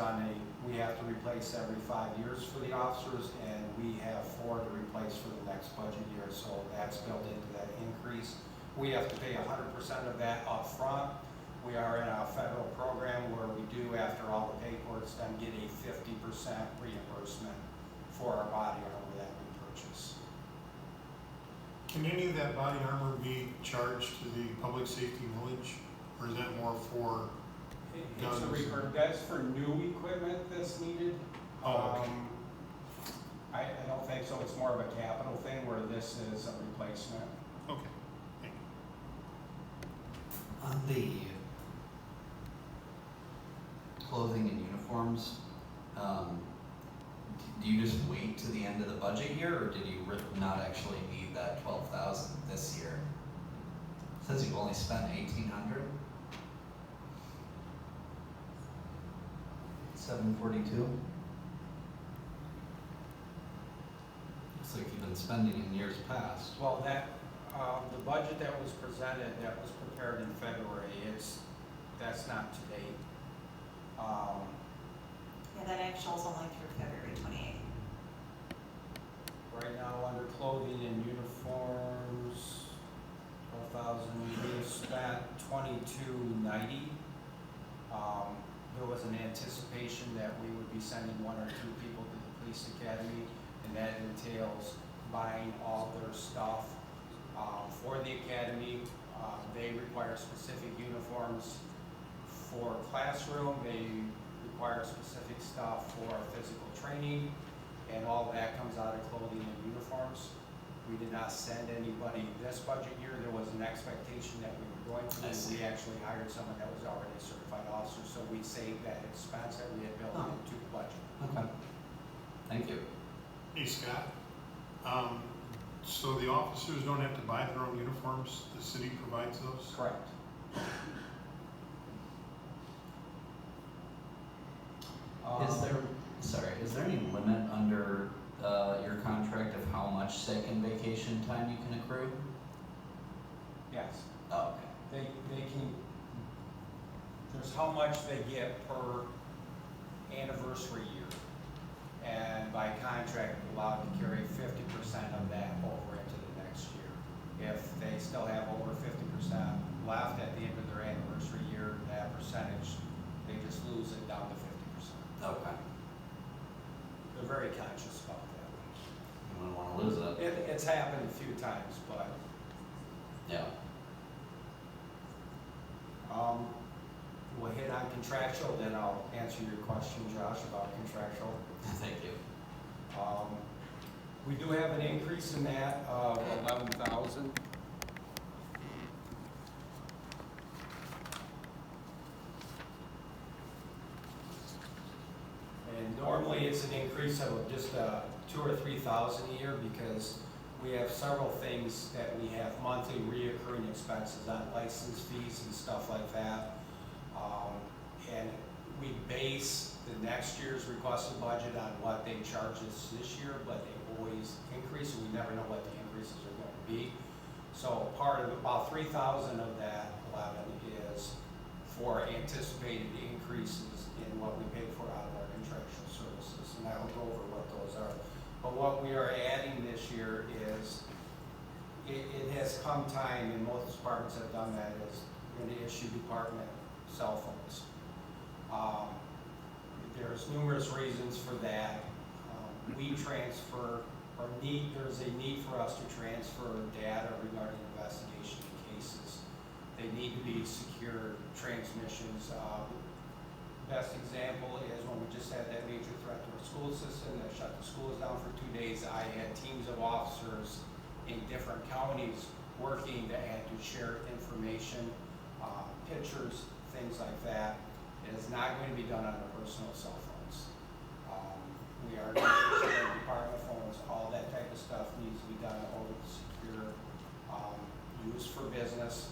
we have to replace every 5 years for the officers, and we have 4 to replace for the next budget year, so that's built into that increase. We have to pay 100% of that up front. We are in a federal program where we do, after all the paperwork's done, get a 50% reimbursement for our body armor that we purchase. Can any of that body armor be charged to the public safety village, or is that more for It's that's for new equipment that's needed. Oh, okay. I don't think so. It's more of a capital thing where this is a replacement. Okay, thank you. On the clothing and uniforms, do you just wait to the end of the budget year, or did you not actually need that 12,000 this year? It says you've only spent 1,800. 742. Looks like you've been spending in years past. Well, the budget that was presented, that was prepared in February, that's not to date. Yeah, that actual is only through February 28th. Right now, under clothing and uniforms, 12,000, we've spent 2290. There was an anticipation that we would be sending 1 or 2 people to the police academy, and that entails buying all their stuff for the academy. They require specific uniforms for classroom. They require specific stuff for physical training, and all that comes out of clothing and uniforms. We did not send anybody this budget year. There was an expectation that we were going to. We actually hired someone that was already a certified officer, so we saved that expense that we had built into the budget. Okay. Thank you. Hey, Scott. So the officers don't have to buy their own uniforms? The city provides those? Correct. Is there any limit under your contract of how much sick and vacation time you can accrue? Yes. Oh, okay. They can, there's how much they get per anniversary year. And by contract, we're allowed to carry 50% of that over into the next year. If they still have over 50% left at the end of their anniversary year, that percentage, they just lose it down to 50%. Okay. They're very conscious about that. You wouldn't want to lose it. It's happened a few times, but Yeah. we'll hit on contractual, then I'll answer your question, Josh, about contractual. Thank you. We do have an increase in that of 11,000. increase of just 2,000 or 3,000 a year because we have several things that we have monthly reoccurring expenses on license fees and stuff like that. And we base the next year's requested budget on what they charge us this year, but they always increase, and we never know what the increases are going to be. So part of about 3,000 of that 11 is for anticipated increases in what we pay for out of our contractual services, and I will go over what those are. But what we are adding this year is, it has come time, and most departments have done that, is going to issue department cell phones. There's numerous reasons for that. We transfer, there's a need for us to transfer data regarding investigation cases. They need to be secure transmissions. Best example is when we just had that major threat to our school system that shut the schools down for 2 days. I had teams of officers in different counties working that had to share information, pictures, things like that. It is not going to be done on their personal cell phones. We are going to share department phones, all that type of stuff needs to be done over the secure, use for business.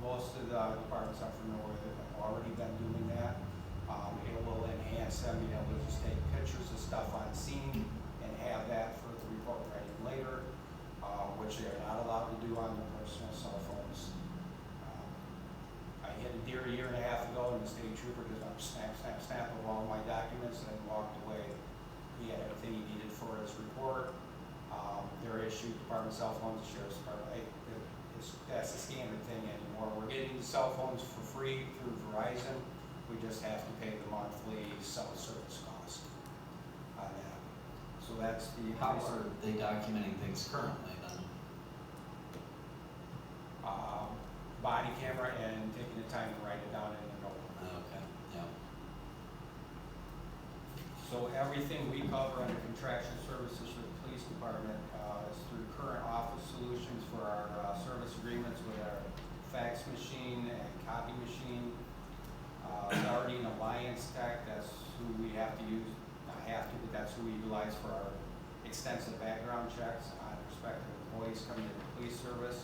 Most of the departments I'm familiar with have already been doing that. It will enhance them being able to just take pictures of stuff on scene and have that for the report writing later, which they are not allowed to do on their personal cell phones. I hit a deer a year and a half ago, and the state trooper just went snap of all my documents and then walked away. He had everything he needed for his report. They're issued department cell phones, the sheriff's department. That's a standard thing anymore. We're getting the cell phones for free through Verizon. We just have to pay the monthly cell service cost on that. So that's the How increase. are they documenting things currently then? Body camera and taking the time to write it down in the notebook. Okay, yeah. So everything we cover under contractual services for the police department is through current office solutions for our service agreements with our fax machine and copy machine. It's already an Alliance Tech, that's who we have to use, not have to, but that's who we utilize for our extensive background checks on prospective employees coming into the police service.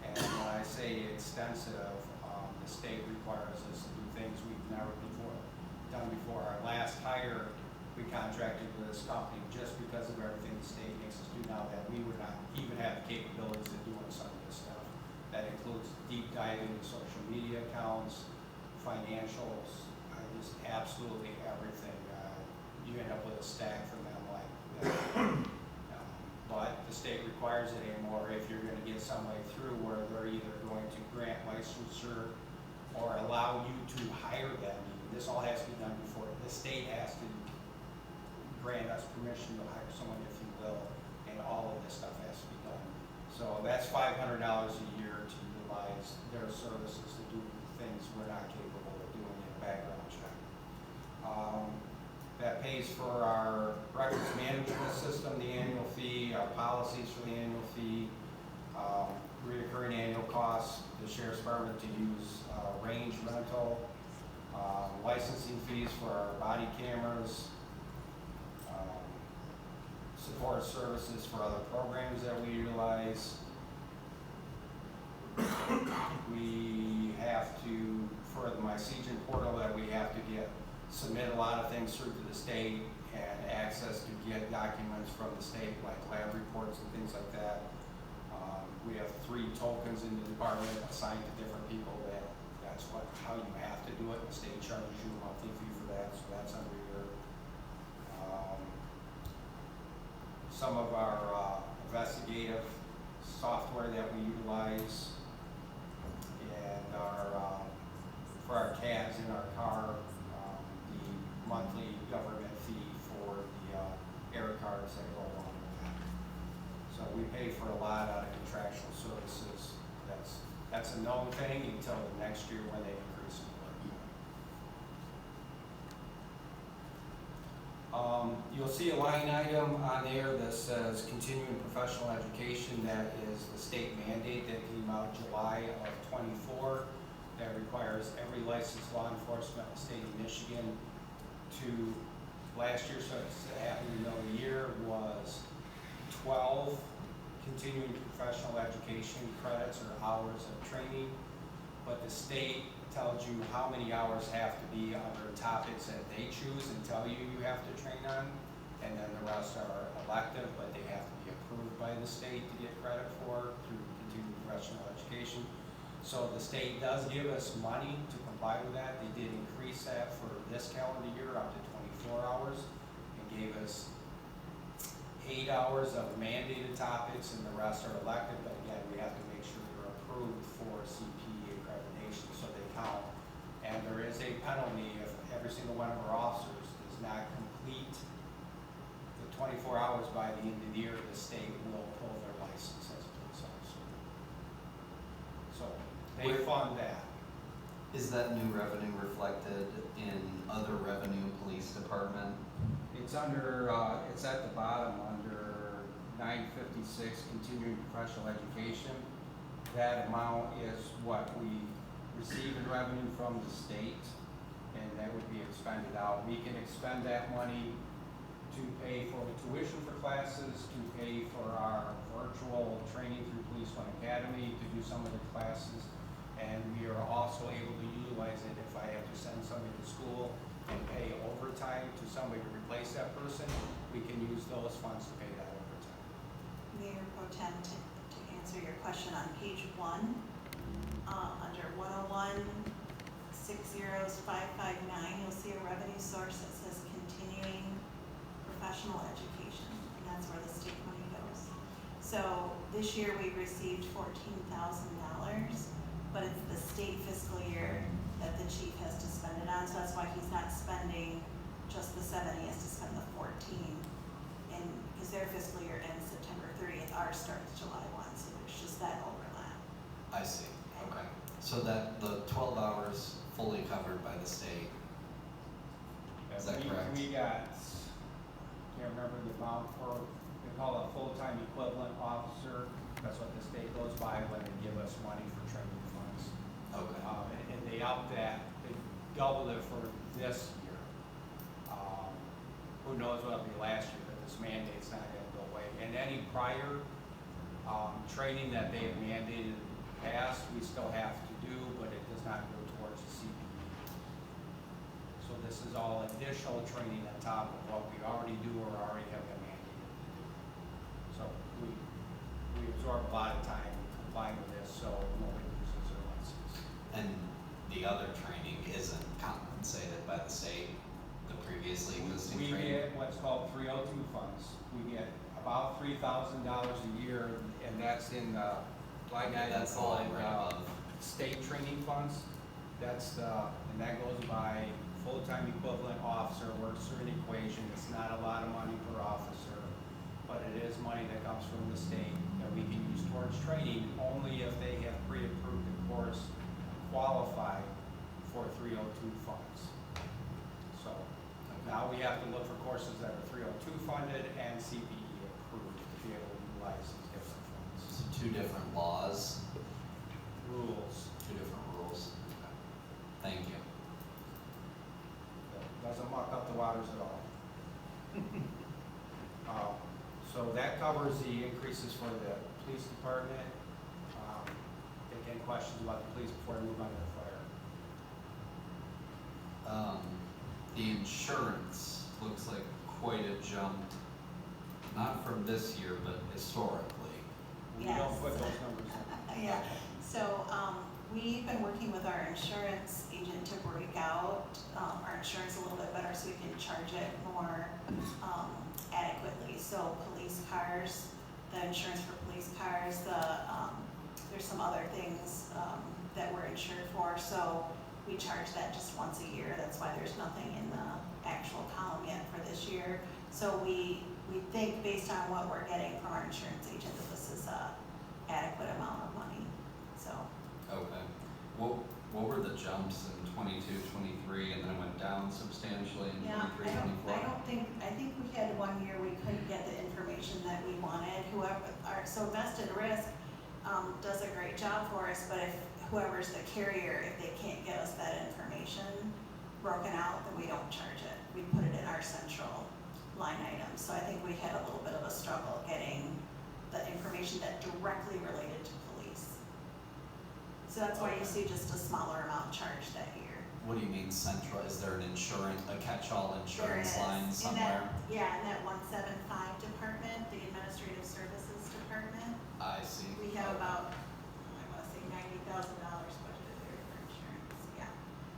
And when I say extensive, the state requires us to do things we've never done before. Our last hire, we contracted with this company just because of everything the state makes us do now that we would not even have the capabilities of doing some of this stuff. That includes deep diving into social media accounts, financials, just absolutely everything. You end up with a stack from them like that. But the state requires it anymore if you're going to get somebody through where they're either going to grant licensure or allow you to hire them. This all has to be done before. The state has to grant us permission to hire someone, if you will, and all of this stuff has to be done. So that's $500 a year to utilize their services to do things we're not capable of doing in a background check. That pays for our records management system, the annual fee, our policies for the annual fee, reoccurring annual costs, the sheriff's department to use range rental, licensing fees for our body cameras, support services for other programs that we utilize. We have to, for the MySeason portal, that we have to submit a lot of things through to the state and access to get documents from the state, like lab reports and things like that. We have 3 tokens in the department assigned to different people. That's how you have to do it. The state charges you a monthly fee for that, so that's under your. Some of our investigative software that we utilize, and for our cabs in our car, the monthly government fee for the air cards that go along with that. So we pay for a lot out of contractual services. That's a known thing until the next year when they increase it. You'll see a line item on there that says continuing professional education. That is the state mandate that came out July of '24 that requires every licensed law enforcement in the state of Michigan to last year, so it's happened in the middle of the year, was 12 continuing professional education credits or hours of training, but the state tells you how many hours have to be under topics that they choose and tell you you have to train on, and then the rest are elective, but they have to be approved by the state to get credit for through continuing professional education. So the state does give us money to comply with that. They did increase that for this calendar year up to 24 hours and gave us 8 hours of mandated topics and the rest are elective, but again, we have to make sure they're approved for CPE accreditation so they count. And there is a penalty if every single one of our officers does not complete the 24 hours by the end of the year, the state will pull their license as a police officer. So they fund that. Is that new revenue reflected in other revenue police department? It's under, it's at the bottom under 956, continuing professional education. That amount is what we receive in revenue from the state, and that would be expended out. We can expend that money to pay for the tuition for classes, to pay for our virtual training through Police One Academy, to do some of the classes, and we are also able to utilize it if I have to send somebody to school and pay overtime to somebody to replace that person, we can use those funds to pay that overtime. Mayor Pro Tem, to answer your question on page 1, under 101-60559, you'll see a revenue source that says continuing professional education, and that's where the state money goes. So this year we received $14,000, but it's the state fiscal year that the chief has to spend it on, so that's why he's not spending just the 7, he has to spend the 14. And because their fiscal year ends September 30th, ours starts July 1, so there's just that overlap. I see, okay. So that the 12 hours fully covered by the state, is that correct? We got, can't remember the amount for, they call it a full-time equivalent officer. That's what the state goes by when they give us money for training funds. Okay. And they upped that, they doubled it for this year. Who knows what it'll be last year, but this mandate's not gonna go away. And any prior, training that they have mandated in the past, we still have to do, but it does not go towards the CPE. So this is all additional training on top of what we already do or already have been mandated to do. So we absorb a lot of time complying with this, so nobody loses their license. And the other training isn't compensated by the state, the previously existing We training? get what's called 302 funds. We get about $3,000 a year, and that's in the line item That's the line right called above. state training funds. That's the, and that goes by full-time equivalent officer, works through an equation. It's not a lot of money per officer, but it is money that comes from the state that we can use towards training only if they have pre-approved the course qualified for 302 funds. So now we have to look for courses that are 302 funded and CPE approved to be able to utilize these different funds. So 2 different laws, Rules. 2 different rules. Okay. Thank you. That doesn't muck up the waters at all. So that covers the increases for the police department. Take any questions about the police before I move on to the fire? The insurance looks like quite a jump, not from this year, but historically. We Yes. don't put those numbers in. Yeah, so, we've been working with our insurance agent to break out, our insurance a little bit better so we can charge it more, adequately. So police cars, the insurance for police cars, there's some other things, that we're insured for, so we charge that just once a year. That's why there's nothing in the actual column yet for this year. So we think based on what we're getting from our insurance agent that this is a adequate amount of money, so. Okay. What were the jumps in 22, 23, and then it went down substantially in Yeah, 23, 24? I think we had one year we couldn't get the information that we wanted. So Vested Risk, does a great job for us, but if whoever's the carrier, if they can't get us that information broken out, then we don't charge it. We put it in our central line item. So I think we had a little bit of a struggle getting the information that directly related to police. So that's why you see just a smaller amount charged that year. What do you mean central? Is there an a catch-all insurance There is. line In somewhere? that 175 department, the administrative services department, I see. we have about, I wanna say $90,000 budgeted there for insurance, yeah.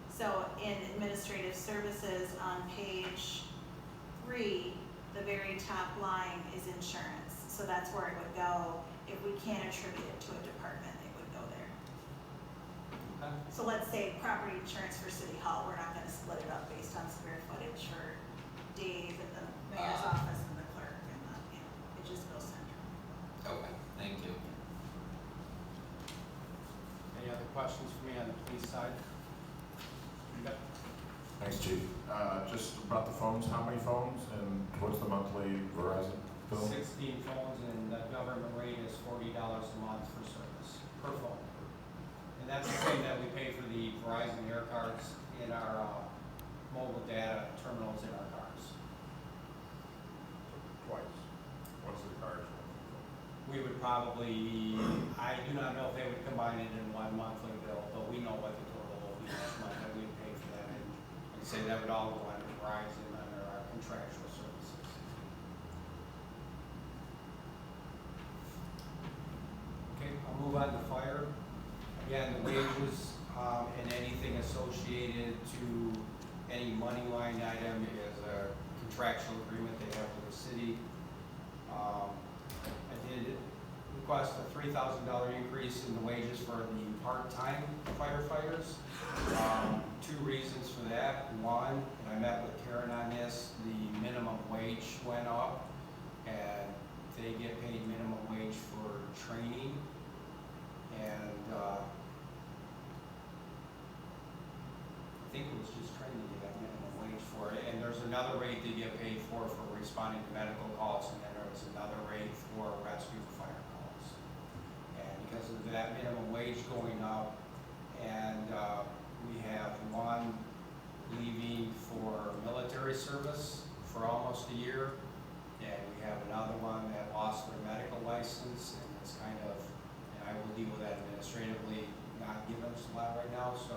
So in administrative services on page 3, the very top line is insurance. So that's where it would go. If we can't attribute it to a department, it would go there. Okay. So let's say property insurance for City Hall, we're not gonna split it up based on square footage for Dave and the mayor's office and the clerk and the, it just goes central. Okay, thank you. Any other questions for me on the police side? Yep. Thanks, Chief. Just about the phones, how many phones and what's the monthly Verizon bill? 16 phones, and the government rate is $40 a month for service, per phone. And that's the same that we pay for the Verizon air cards in our mobile data terminals in our cars. Twice. What's the charge? We would probably, I do not know if they would combine it in one monthly bill, but we know what the total will be each month that we would pay for that. And say that would all go under Verizon under our contractual services. Okay, I'll move on to fire. Again, the wages, and anything associated to any money line item is a contractual agreement they have with the city. I did request a $3,000 increase in the wages for the part-time firefighters. 2 reasons for that. One, and I met with Karen on this, the minimum wage went up, and they get paid minimum wage for training. And I think it was just training they got minimum wage for it. And there's another rate they get paid for responding to medical calls, and then there was another rate for rescue fire calls. And because of that minimum wage going up, and we have one leaving for military service for almost a year, and we have another one that lost their medical license, and it's kind of, and I will deal with that administratively, not giving us a lot right now, so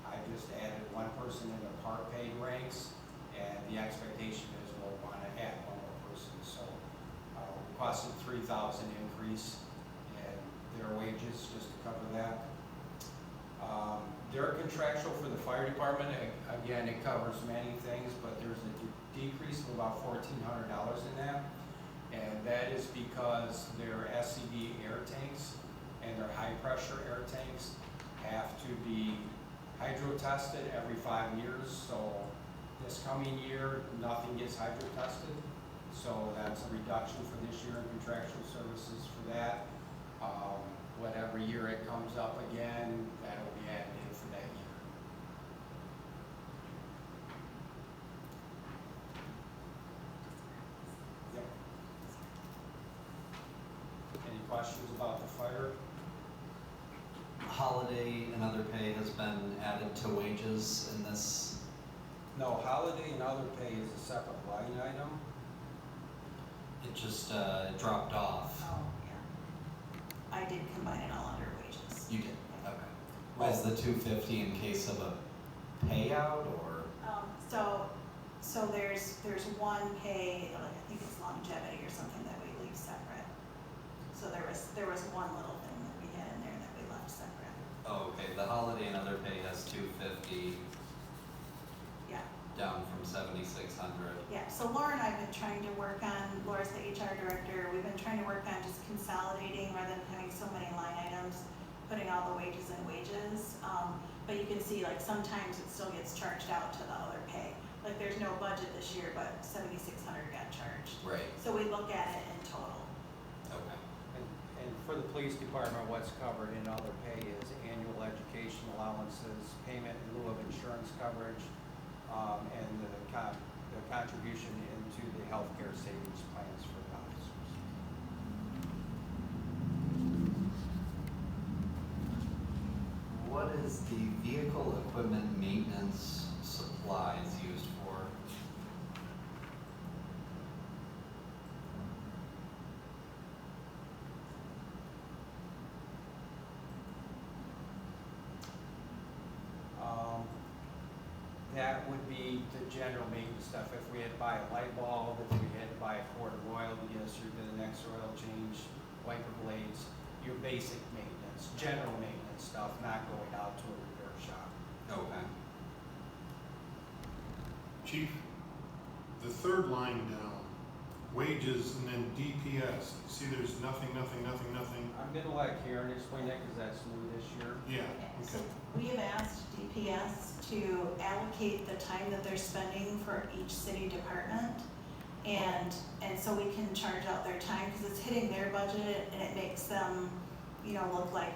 I just added one person in the part paid ranks, and the expectation is we'll want to add one more person, so requested 3,000 increase in their wages just to cover that. They're contractual for the fire department. Again, it covers many things, but there's a decrease of about $1,400 in that. And that is because their SCB air tanks and their high pressure air tanks have to be hydro tested every 5 years. So this coming year, nothing gets hydro tested. So that's a reduction for this year in contractual services for that. Whatever year it comes up again, that'll be added in for that year. Yep. Any questions about the fire? Holiday and other pay has been added to wages in this. No, holiday and other pay is a separate line item. It just dropped off. Oh, yeah. I did combine it all under wages. You did, okay. Was the 250 in case of a payout or? So there's one pay, like I think it's longevity or something that we leave separate. So there was one little thing that we had in there that we left separate. Oh, okay, the holiday and other pay has 250 Yeah, down from 7,600. yeah. So Laura and I have been trying to work on, Laura's the HR director, we've been trying to work on just consolidating rather than having so many line items, putting all the wages in wages. But you can see like sometimes it still gets charged out to the other pay. Like there's no budget this year, but 7,600 got charged. Right, So we look at it in total. okay. And for the police department, what's covered in other pay is annual education allowances, payment in lieu of insurance coverage, and the contribution into the healthcare savings plans for the officers. What is the vehicle equipment maintenance support supplies used for? That would be the general maintenance stuff. If we had to buy a light bulb, if we had to buy a quart of oil to get us through to the next oil change, wiper blades, your basic maintenance, general maintenance stuff, not going out to a repair shop. Okay. Chief, the third line down, wages and then DPS, see there's nothing. I'm gonna let Karen explain that because that's new this year. Yeah, So okay. we have asked DPS to allocate the time that they're spending for each city department. And so we can charge out their time because it's hitting their budget and it makes them, look like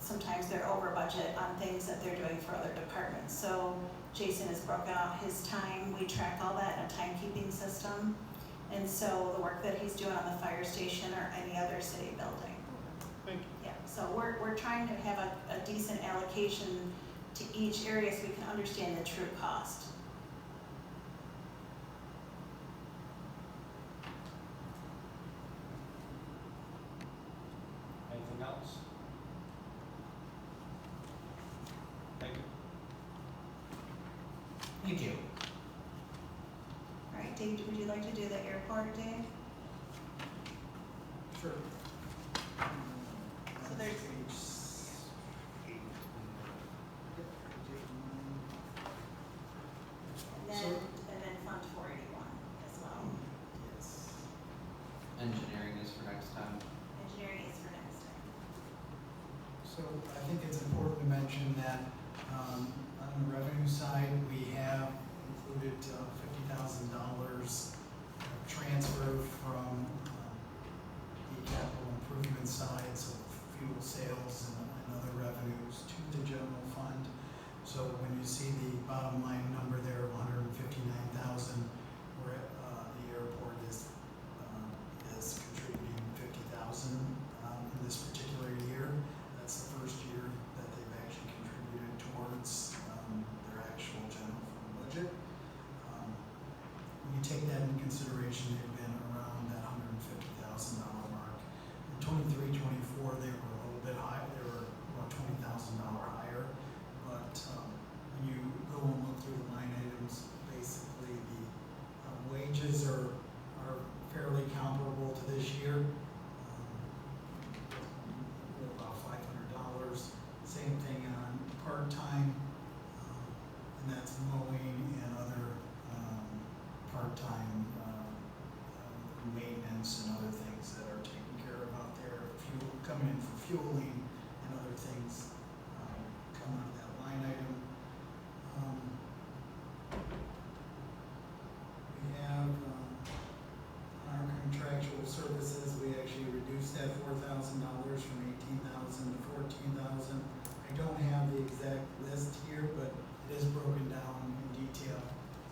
sometimes they're over budget on things that they're doing for other departments. So Jason has broken out his time. We track all that in a timekeeping system. And so the work that he's doing on the fire station or any other city building. Thank you. Yeah, so we're trying to have a decent allocation to each area so we can understand the true cost. Anything else? Thank you. Thank you. All right, Dave, would you like to do the airport, Dave? Sure. So there's- Page 8. And then Fund 481 as well. Yes. Engineering is for next time. Engineering is for next time. So I think it's important to mention that on the revenue side, we have included $50,000 transfer from the capital improvement side, so fuel sales and other revenues to the general fund. So when you see the bottom line number there of 159,000, where the airport is contributing 50,000 in this particular year. That's the first year that they've actually contributed towards their actual general fund budget. When you take that into consideration, they've been around that $150,000 mark. In 23-24, they were a little bit high. They were about $20,000 higher. But when you go and look through the line items, basically the wages are fairly comparable to this year. About $500. Same thing on part-time, and that's mowing and other part-time maintenance and other things that are taken care of out there. Fuel, coming in for fueling and other things come out of that line item. We have our contractual services, we actually reduced that $4,000 from $18,000 to $14,000. I don't have the exact list here, but it is broken down in detail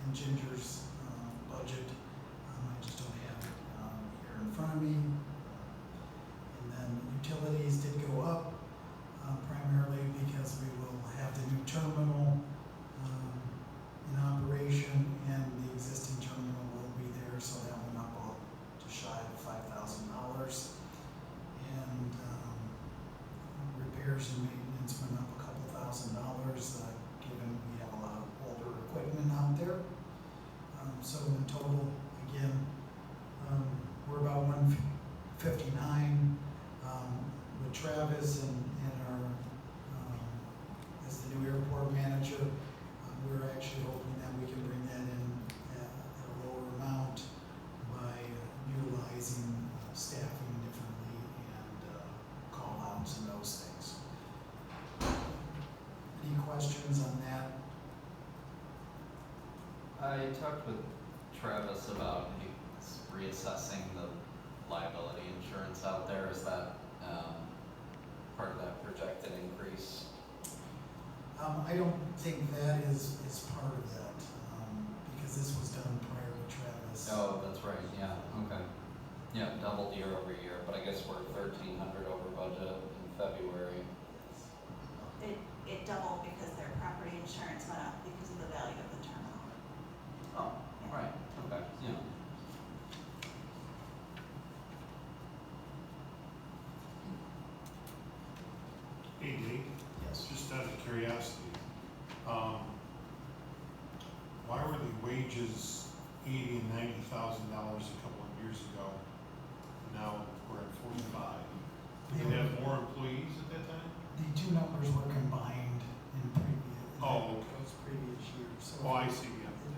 in Ginger's budget. I just don't have it here in front of me. And then utilities did go up, primarily because we will have the new terminal in operation, and the existing terminal will be there, so that went up just shy of $5,000. And repairs and maintenance went up a couple $1,000, given we have a lot of older equipment out there. So in total, again, we're about 159 with Travis and our as the new airport manager. We're actually hoping that we can bring that in at a lower amount by utilizing staffing differently and call outs and those things. Any questions on that? I talked with Travis about reassessing the liability insurance out there. Is that part of that projected increase? I don't think that is part of that, because this was done prior to Travis. Oh, that's right, yeah, okay. Yeah, doubled year over year, but I guess we're 1,300 over budget in February. it doubled because their property insurance went up because of the value of the terminal. Oh, right, okay, yeah. Hey, Dave, Yes. just out of curiosity, why were the wages $80,000 and $90,000 a couple of years ago? Now we're at 45. Did they have more employees at that time? The two numbers were combined in Oh, okay. those previous years. So Oh, I see, yeah. if you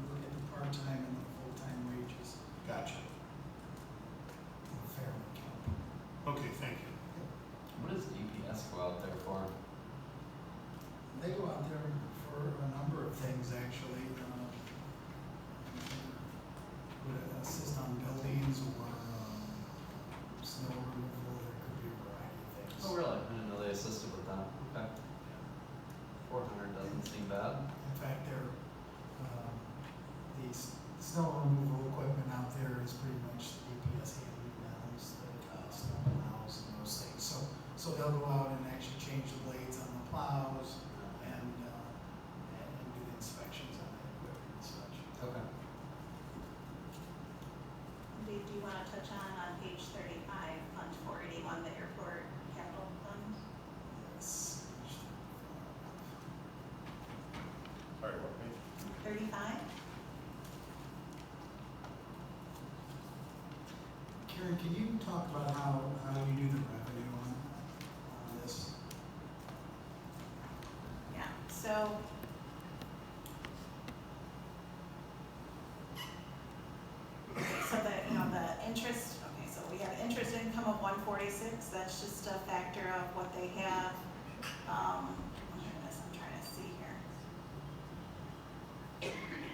look at the part-time and the full-time wages, Gotcha. they're fairly count. Okay, thank you. What does DPS go out there for? They go out there for a number of things, actually. Would assist on buildings or snow removal, there could be a variety of things. Oh, really? I didn't know they assisted with that. Okay. 400 doesn't seem bad. In fact, the snow removal equipment out there is pretty much DPS handling downs, the snow plows and those things. So they'll go out and actually change the blades on the plows and do inspections on the equipment and such. Okay. Dave, do you want to touch on page 35, Fund 481, the airport capital fund? Yes. Sorry, what page? 35? Karen, can you talk about how you do the revenue on this? Yeah, so. So the interest, okay, so we have interest income of 146, that's just a factor of what they have. Oh my goodness, I'm trying to see here.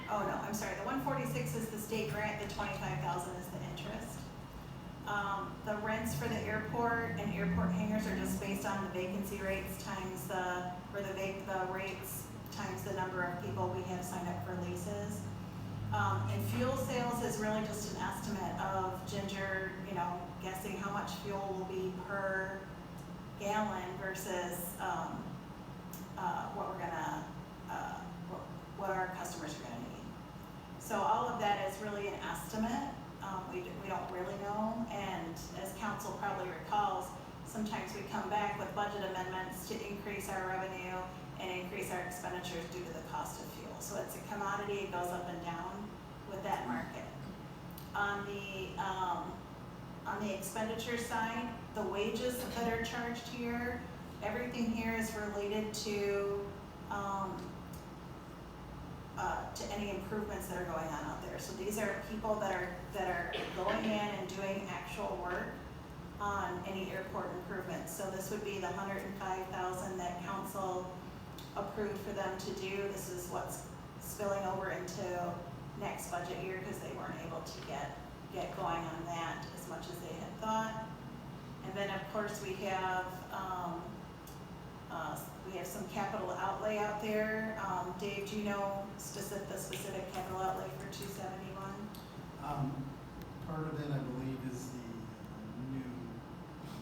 Oh no, I'm sorry, the 146 is the state grant, the 25,000 is the interest. The rents for the airport and airport hangars are just based on the vacancy rates times the rates times the number of people we have signed up for leases. And fuel sales is really just an estimate of Ginger, guessing how much fuel will be per gallon versus what our customers are gonna need. So all of that is really an estimate. We don't really know, and as council probably recalls, sometimes we come back with budget amendments to increase our revenue and increase our expenditures due to the cost of fuel. So it's a commodity, it goes up and down with that market. On the expenditure side, the wages that are charged here, everything here is related to any improvements that are going on out there. So these are people that are going in and doing actual work on any airport improvements. So this would be the 105,000 that council approved for them to do. This is what's spilling over into next budget year because they weren't able to get going on that as much as they had thought. And then of course we have some capital outlay out there. Dave, do you know the specific capital outlay for 271? Part of it, I believe, is the new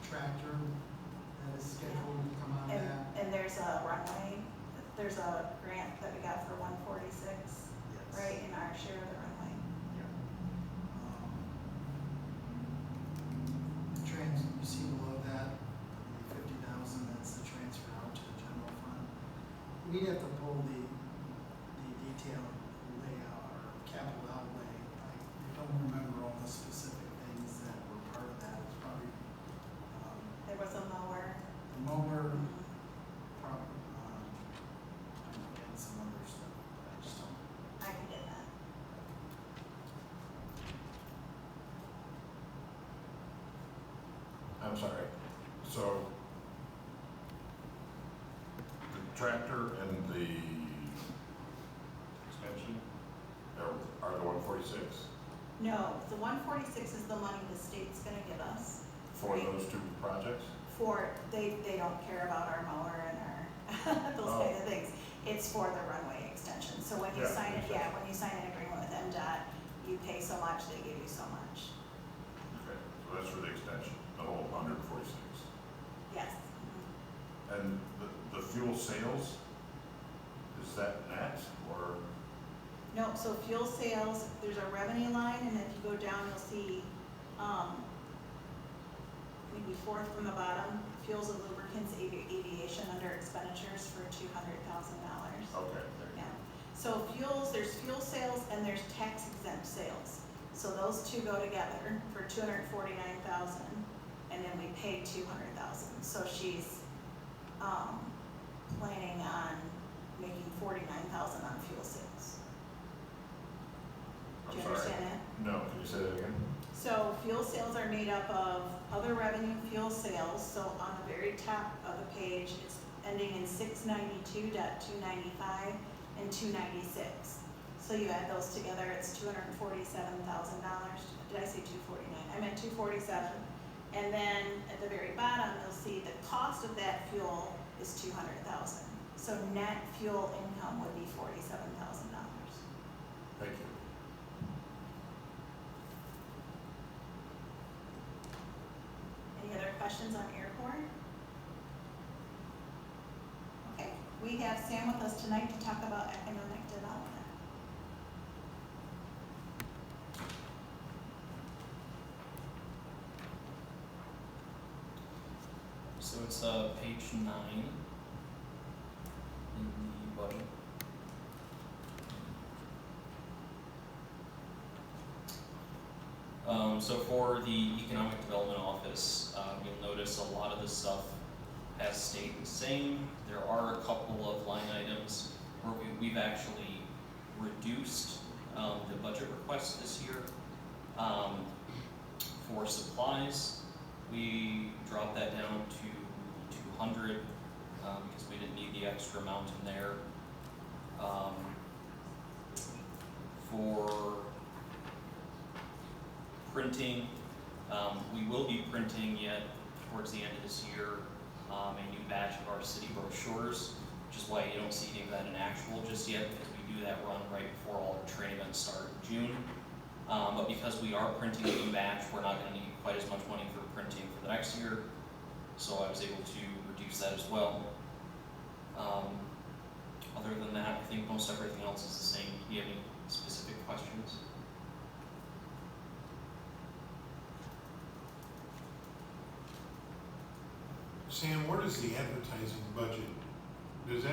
tractor that is scheduled to come out of that. And there's a runway, there's a grant that we got for 146, Yes. right, in our share of the runway. You see below that, the 50,000, that's the transfer out to the general fund. We'd have to pull the detailed layout or capital outlay. I don't remember all the specific things that were part of that. It's probably, There was a mower. the mower, probably, and some other stuff, but I just don't. I can get that. I'm sorry. So the tractor and the extension are the 146 No, the 146 is the money the state's gonna give us. for those two projects? They don't care about our mower and our, those Oh. kind of things. It's for the runway extension. So when you Yeah, sign makes sense. when you sign an agreement with MDOT, you pay so much, they give you so much. Okay, so that's for the extension, the whole 146. Yes. And the fuel sales, is that net or? No, so fuel sales, there's a revenue line, and if you go down, you'll see, maybe fourth from the bottom, fuels and lubricants, aviation under expenditures for $200,000. Okay. Yeah, so fuels, there's fuel sales and there's tax exempt sales. So those two go together for $249,000, and then we pay $200,000. So she's, planning on making $49,000 on fuel sales. Do I'm you sorry. understand that? No, can you say that again? So fuel sales are made up of other revenue fuel sales, so on the very top of the page, it's ending in 692.295 and 296. So you add those together, it's $247,000. Did I say 249? I meant 247. And then at the very bottom, you'll see the cost of that fuel is $200,000. So net fuel income would be $47,000. Thank you. Any other questions on airport? Okay, we have Sam with us tonight to talk about economic development. So it's page 9 in the budget. So for the Economic Development Office, you'll notice a lot of the stuff has stayed the same. There are a couple of line items where we've actually reduced the budget request this year. For supplies, we dropped that down to 200 because we didn't need the extra amount in there. For printing, we will be printing yet towards the end of this year a new batch of our city brochures, which is why you don't see any of that in actual just yet, because we do that run right before all our trade events start in June. But because we are printing a new batch, we're not going to need quite as much money for printing for the next year, so I was able to reduce that as well. Other than that, I think most everything else is the same. Do you have any specific questions? Sam, where does the advertising budget, is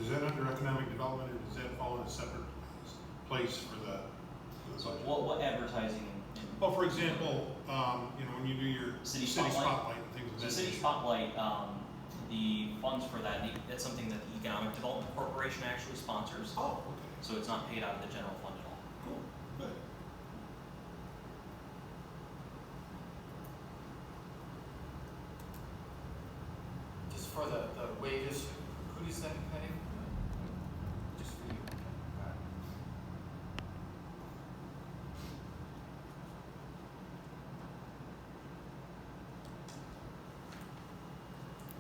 that under economic development, or does that fall in a separate place for the budget? What advertising? Well, for example, when you do your City city Spotlight? spotlight and things of So that City nature. Spotlight, the funds for that, that's something that the Economic Development Corporation actually sponsors. Oh, okay, So it's not paid out of the general fund at all. cool, good. Just for the wages, who does that pay? Just for you. Got it.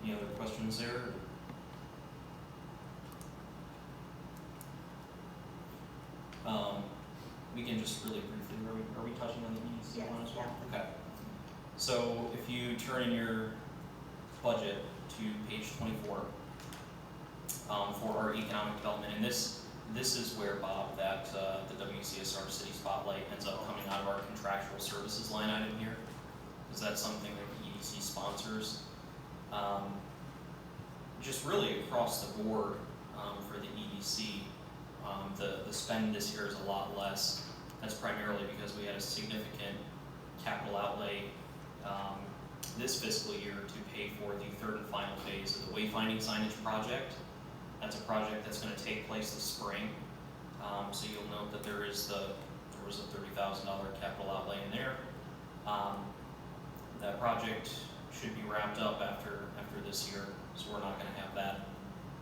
Any other questions there? We can just really briefly, are we touching on the EDC Yes, one as well? Okay. So if you turn in your budget to page 24, for our economic development, and this is where, Bob, that the WCSR City Spotlight ends up coming out of our contractual services line item here, because that's something that the EDC sponsors. Just really across the board for the EDC, the spend this year is a lot less. That's primarily because we had a significant capital outlay this fiscal year to pay for the third and final phase of the wayfinding signage project. That's a project that's going to take place this spring. So you'll note that there was a $30,000 capital outlay in there. That project should be wrapped up after this year, so we're not going to have that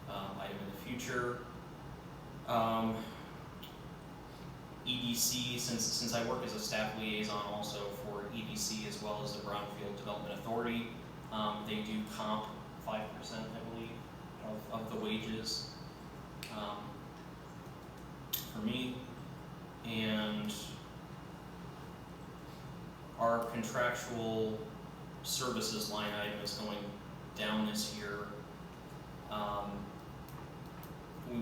item in the future. EDC, since I work as a staff liaison also for EDC as well as the Brownfield Development Authority, they do comp 5%, I believe, of the wages for me. And our contractual services line item is going down this year.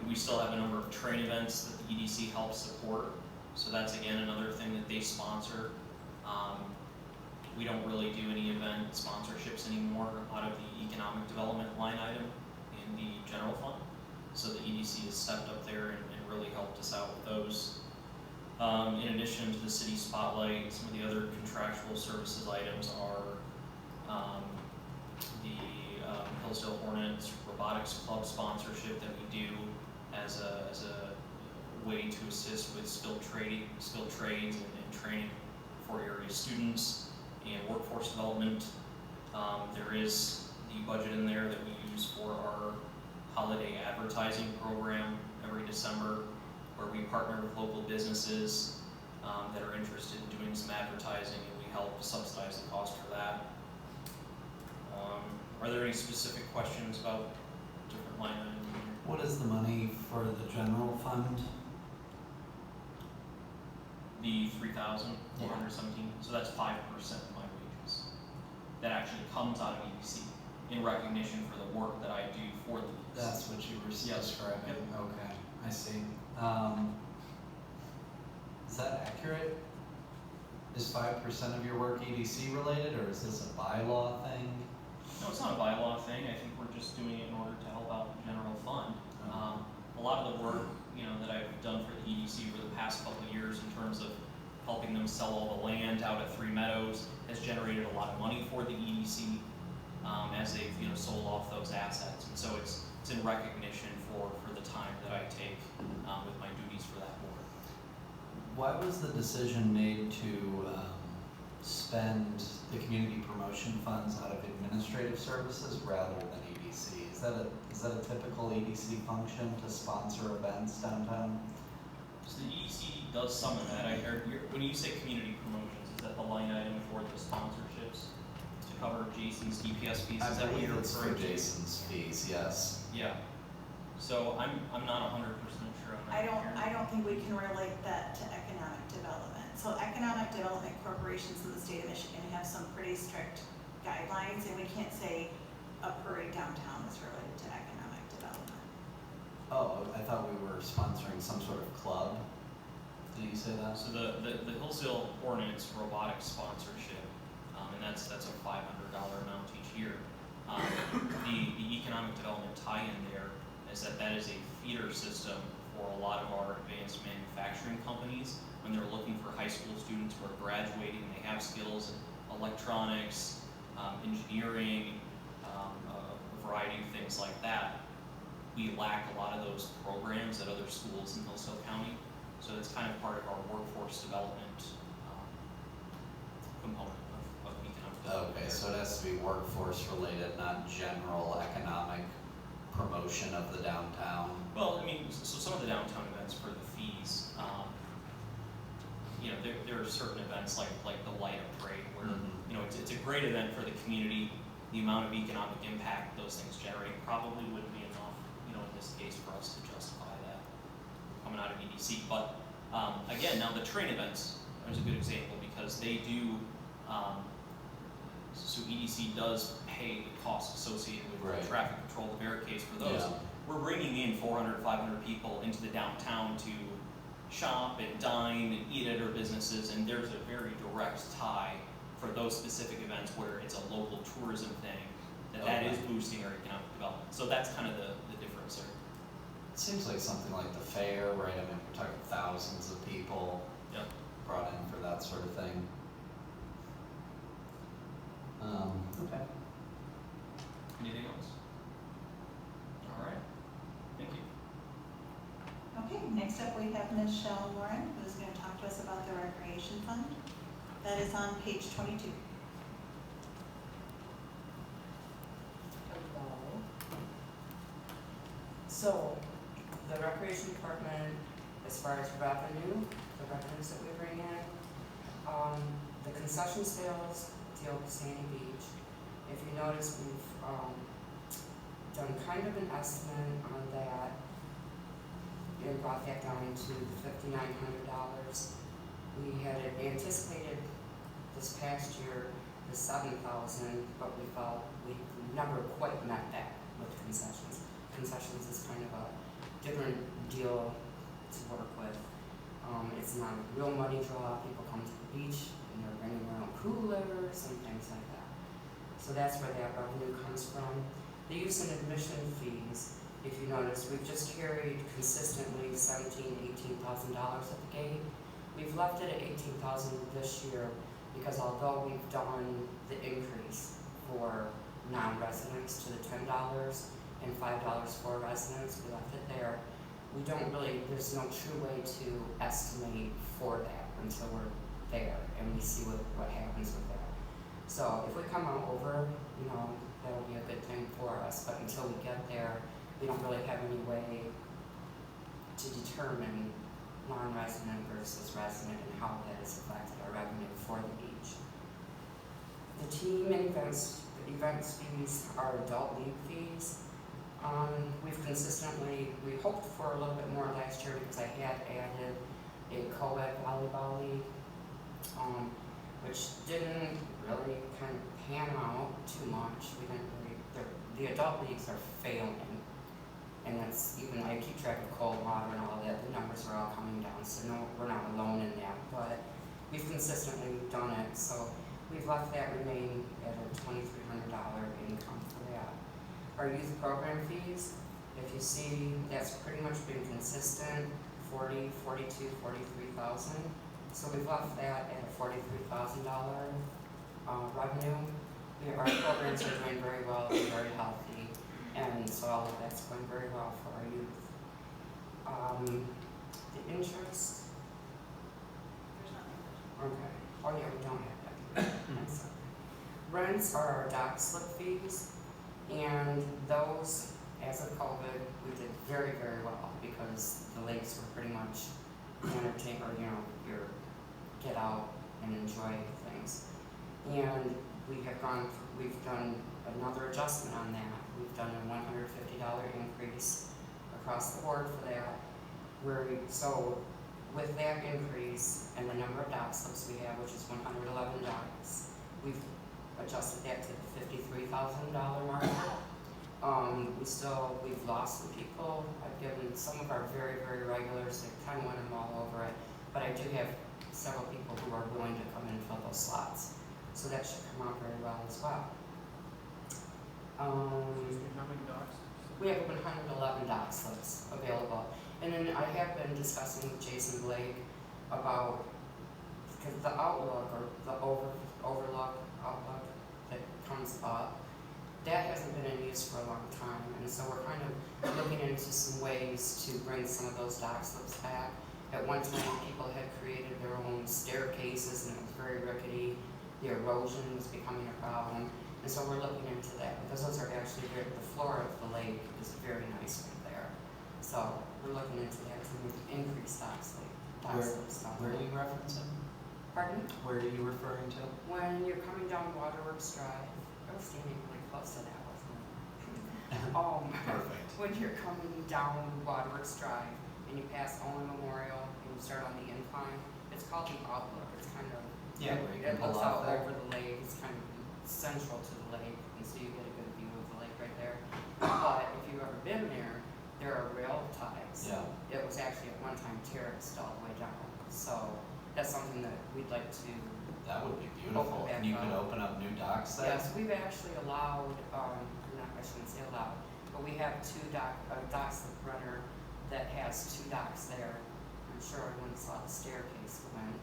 we still have a number of train events that the EDC helps support, so that's again another thing that they sponsor. We don't really do any event sponsorships anymore out of the economic development line item in the general fund. So the EDC has stepped up there and really helped us out with those. In addition to the city spotlight, some of the other contractual services items are the Hillsdale Hornets Robotics Club sponsorship that we do as a way to assist with skilled trades and training for area students and workforce development. There is the budget in there that we use for our holiday advertising program every December, where we partner with local businesses that are interested in doing some advertising, and we help subsidize the cost for that. Are there any specific questions about different line items in here? What is the money for the general fund? The 3,417, so that's 5% of my wages. That actually comes out of EDC in recognition for the work that I do for the EDC. That's what you were Yes. describing. Yep. Okay, I see. Is that accurate? Is 5% of your work EDC related, or is this a bylaw thing? No, it's not a bylaw thing. I think we're just doing it in order to help out the general fund. A lot of the work, that I've done for the EDC for the past couple of years in terms of helping them sell all the land out at Three Meadows has generated a lot of money for the EDC as they've sold off those assets, and so it's in recognition for the time that I take with my duties for that board. Why was the decision made to spend the community promotion funds out of administrative services rather than EDC? Is that a typical EDC function to sponsor events downtown? So the EDC does some of that. I heard when you say community promotions, is that the line item for the sponsorships to cover Jason's DPS fees? Is that what you're it's for referring to? Jason's fees, yes. Yeah. So I'm not 100% sure on that. I don't think we can relate that to economic development. So economic development corporations in the state of Michigan have some pretty strict guidelines, and we can't say a parade downtown is related to economic development. Oh, I thought we were sponsoring some sort of club. Did you say that? So the Hillsdale Hornets robotics sponsorship, and that's a $500 amount each year. The economic development tie-in there is that is a feeder system for a lot of our advanced manufacturing companies when they're looking for high school students who are graduating. They have skills in electronics, engineering, a variety of things like that. We lack a lot of those programs at other schools in Hillsdale County, so it's kind of part of our workforce development component of economic development. Okay, so it has to be workforce related, not general economic promotion of the downtown. Well, I mean, so some of the downtown events for the fees, there are certain events like the Light Up Parade where, it's a great event for the community. The amount of economic impact those things generate probably wouldn't be enough, in this case for us to justify that coming out of EDC. But again, now the train events is a good example because they do, so EDC does pay the costs associated with Right. traffic control, the barricades for those. Yeah. We're bringing in 400, 500 people into the downtown to shop and dine and eat at our businesses, and there's a very direct tie for those specific events where it's a local tourism thing, that is boosting our economic development. So that's kind of the difference there. It seems like something like the fair, right? I mean, we're talking thousands of people Yep. brought in for that sort of thing. Okay. Anything else? All right. Thank you. Okay, next up we have Ms. Shell Warren, who's going to talk to us about the recreation fund. That is on page 22. Hello. So, the recreation department, as far as revenue, the revenues that we bring in, the concession sales deal with Sandy Beach. If you notice, we've done kind of an estimate on that and brought that down to $5,900. We had anticipated this past year the $7,000, but we felt we never quite met that with concessions. Concessions is kind of a different deal to work with. It's not a real money draw, people come to the beach and they're bringing their own coolers and things like that. So that's where that revenue comes from. The use and admission fees, if you notice, we've just carried consistently $17,000–$18,000 at the gate. We've left it at $18,000 this year because although we've done the increase for non-residents to the $10 and $5 for residents, we left it there. We don't really, there's no true way to estimate for that until we're there and we see what happens with that. So if we come out over, that'll be a good thing for us, but until we get there, we don't really have any way to determine non-resident versus resident and how that has affected our revenue for the beach. The team and events fees are adult league fees. We hoped for a little bit more last year because I had added a co-ed volleyball league, which didn't really kind of pan out too much. The adult leagues are failing, and that's even, I keep track of cold water and all that, the numbers are all coming down, so no, we're not alone in that, but we've consistently done it, so we've left that remain at a $2,300 income for that. Our youth program fees, if you see, that's pretty much been consistent, 40, 42, 43,000. So we've left that at a $43,000 revenue. Our programs are doing very well, they're very healthy, and so all of that's going very well for our youth. The interest, There's nothing. okay, oh yeah, we don't have that. That's okay. Rents are our dock slip fees, and those, as of COVID, we did very, very well because the lakes were pretty much entertain, or your get out and enjoy things. And we've done another adjustment on that. We've done a $150 increase across the board for that. So with that increase and the number of dock slips we have, which is 111 docks, we've adjusted that to the $53,000 mark. We've lost some people. I've given some of our very, very regulars, they kind of want them all over it, but I do have several people who are willing to come in and fill those slots. So that should come out very well as well. Excuse me, how many dogs? We have 111 dock slips available. And then I have been discussing with Jason Blake about, because the outlook or the overlook outlook that comes up, that hasn't been in use for a long time. And so we're kind of looking into some ways to bring some of those dock slips back. At one time, people had created their own staircases and it was very rickety. The erosion was becoming a problem. And so we're looking into that because those are actually the floor of the lake is very nice right there. So we're looking into that to increase dock slips. Where are you referencing? Pardon? Where are you referring to? When you're coming down Waterworks Drive, I was standing really close to that, wasn't I? Perfect. When you're coming down Waterworks Drive and you pass Owen Memorial and you start on the incline, it's called the outlook. It's kind of, Yeah, where you can it pull looks off out there. over the lake. It's kind of central to the lake, and so you get a good view of the lake right there. But if you've ever been there, there are rail ties. Yeah. It was actually at one time terraced all the way down. So that's something that we'd like to. That would be beautiful. And you could open up new docks there? Yes, we've actually allowed, I shouldn't say allowed, but we have a dock slip runner that has 2 docks there. I'm sure everyone saw the staircase go in.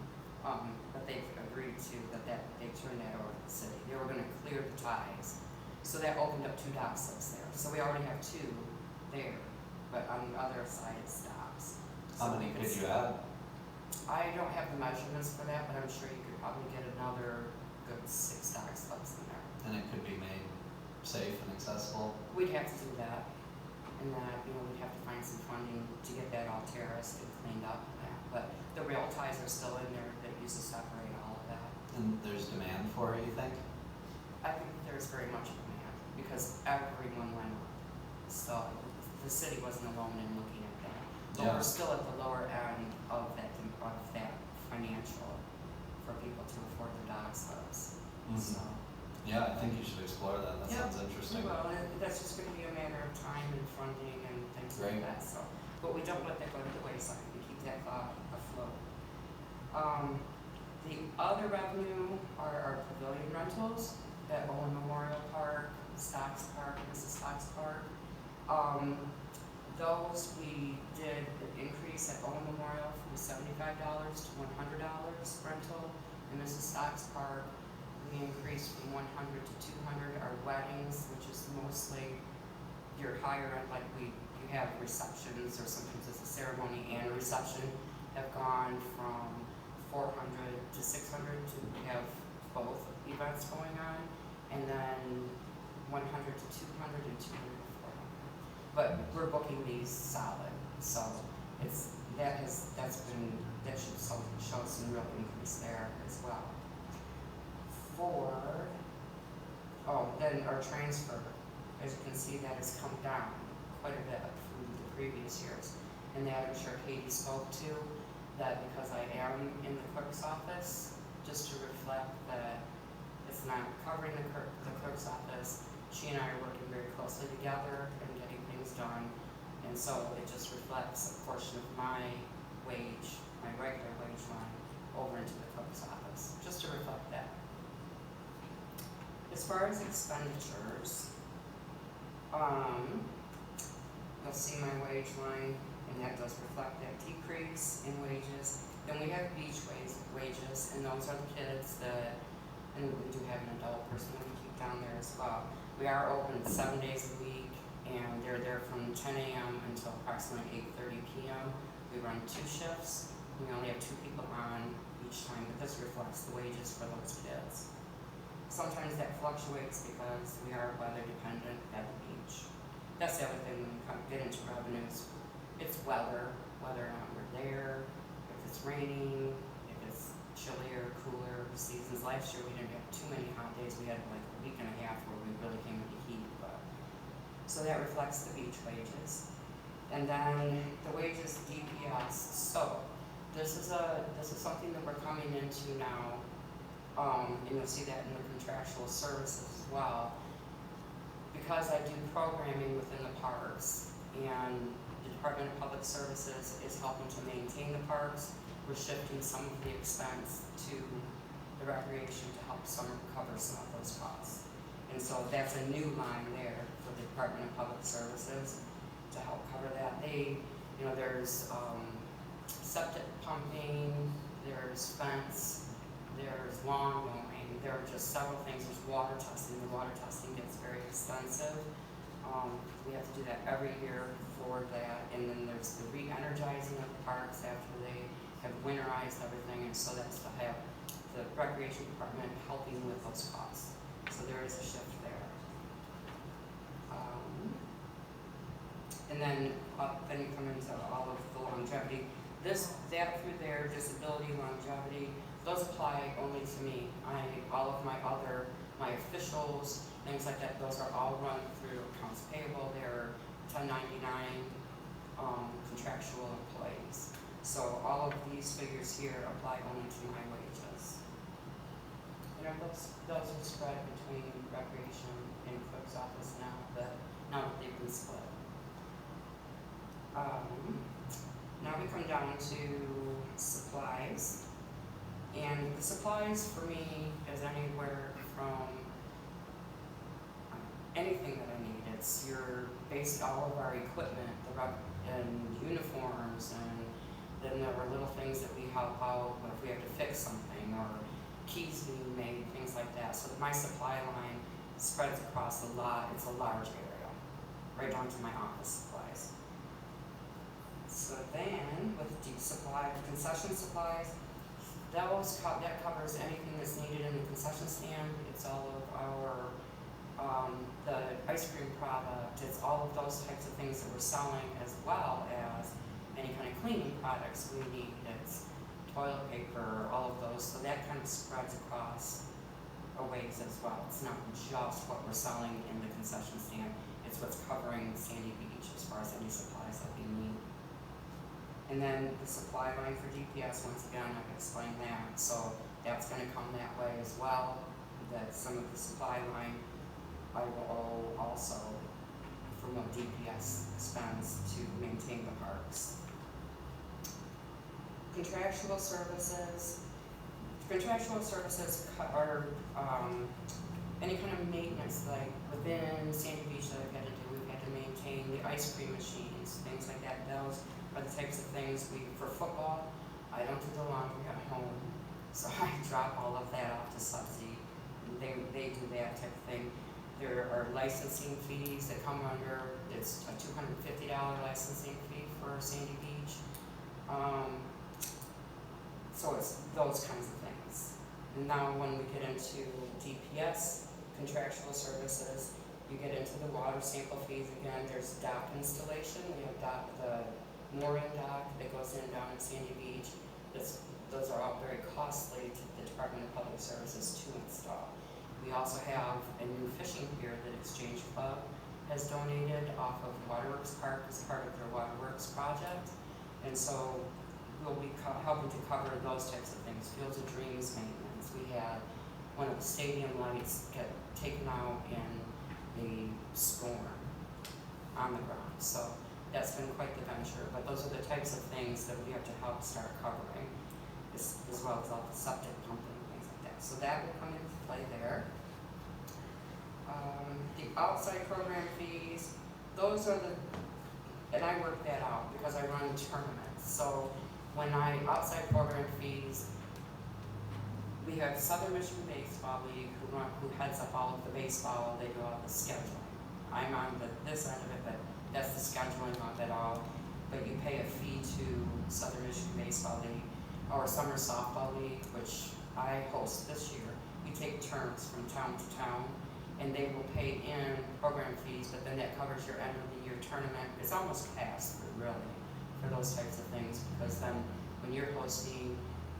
But they've agreed to they turned that over to the city. They were gonna clear the ties. So that opened up 2 dock slips there. So we already have 2 there, but on the other side it stops. How many could you add? I don't have the measurements for that, but I'm sure you could probably get another good 6 dock slips in there. And it could be made safe and accessible? We'd have to do that, and that, we'd have to find some funding to get that all terraced and cleaned up and that. But the rail ties are still in there that used to separate all of that. And there's demand for it, you think? I think there's very much demand, because everyone went up. So the city wasn't alone in looking at that. But Yeah. we're still at the lower end of that financial for people to afford the dock slips. Mhm. So. Yeah, I think you should explore that. That Yeah, sounds interesting. Well, that's just gonna be a matter of time and funding and things Great. like that, so but we don't let that go to the wayside, we keep that thought afloat. The other revenue are our pavilion rentals at Owen Memorial Park, Stocks Park, Mrs. Stocks Park. Those we did an increase at Owen Memorial from $75 to $100 rental, and Mrs. Stocks Park, we increased from 100 to 200. Our weddings, which is mostly your higher end, like you have receptions, or sometimes it's a ceremony and a reception, have gone from 400 to 600 to have both events going on, and then 100 to 200 and 200 to 400. But we're booking these solid, so that should show some real increase there as well. Then our transfer, as you can see, that has come down quite a bit from the previous years. And that I'm sure Katie spoke to, that because I am in the clerk's office, just to reflect that it's not covering the clerk's office. She and I are working very closely together and getting things done. And so it just reflects a portion of my wage, my regular wage line, over into the clerk's office, just to reflect that. As far as expenditures, you'll see my wage line, and that does reflect that decrease in wages. Then we have beach wages, and those are the kids and we do have an adult person that we keep down there as well. We are open 7 days a week, and they're there from 10 a.m. until approximately 8:30 p.m. We run 2 shifts. We only have 2 people on each time, but this reflects the wages for those kids. Sometimes that fluctuates because we are weather dependent at the beach. That's the other thing when you get into revenues. It's weather, whether or not we're there, if it's raining, if it's chillier, cooler seasons. Last year we didn't have too many hot days. We had like a week and a half where we really came into heat. So that reflects the beach wages. And then the wages DPS. So this is something that we're coming into now. And you'll see that in the contractual services as well. Because I do programming within the parks, and the Department of Public Services is helping to maintain the parks, we're shifting some of the expense to the recreation to help cover some of those costs. And so that's a new line there for the Department of Public Services to help cover that. There's septic pumping, there's fence, there's lawn mowing, there are just several things. There's water testing. The water testing gets very expensive. We have to do that every year for that. And then there's the re-energizing of the parks after they have winterized everything. And so that's to have the Recreation Department helping with those costs. So there is a shift there. And then you come into all of the longevity. That through their disability, longevity, those apply only to me. All of my officials, things like that, those are all run through accounts payable. They're 1099 contractual employees. So all of these figures here apply only to my wages. Those are spread between recreation and clerk's office now that they've been split. Now we come down to supplies. And the supplies for me is anywhere from anything that I need. It's all of our equipment, and uniforms, and then there were little things that we help out if we have to fix something, or keys being made, things like that. So my supply line spreads across a lot. It's a large area, right down to my office supplies. So then, with concession supplies, that covers anything that's needed in the concession stand. It's all of our, the ice cream product. It's all of those types of things that we're selling, as well as any kind of cleaning products we need. It's toilet paper, all of those. So that kind of spreads across a ways as well. It's not just what we're selling in the concession stand. It's what's covering Sandy Beach as far as any supplies that we need. And then the supply line for DPS, once again, I've explained that. So that's going to come that way as well. That some of the supply line I will owe also from what DPS spends to maintain the parks. Contractual services are, any kind of maintenance, like within Sandy Beach that I've had to do, we've had to maintain the ice cream machines, things like that. Those are the types of things for football, I don't do the laundry at home, so I drop all of that off to Subsea. They do that type of thing. There are licensing fees that come under, it's a $250 licensing fee for Sandy Beach. So it's those kinds of things. And now when we get into DPS, contractual services, you get into the water sample fees again. There's dock installation. We have the mooring dock that goes in down in Sandy Beach. Those are all very costly to the Department of Public Services to install. We also have a new fishing pier that Exchange Club has donated off of Waterworks Park as part of their Waterworks project. And so we'll be helping to cover those types of things. Fields of Dreams maintenance. We had one of the stadium lights get taken out in a storm on the ground. So that's been quite the venture. But those are the types of things that we have to help start covering, as well as all the septic pumping and things like that. So that will come into play there. The outside program fees, those are and I work that out because I run tournaments. So when outside program fees, we have Southern Michigan Baseball League who heads up all of the baseball, they do all the scheduling. I'm on this end of it, but that's the scheduling of it all. But you pay a fee to Southern Michigan Baseball League or Summer Softball League, which I host this year. We take turns from town to town, and they will pay in program fees, but then that covers your end of the year tournament. It's almost pass-through, really, for those types of things, because then when you're hosting,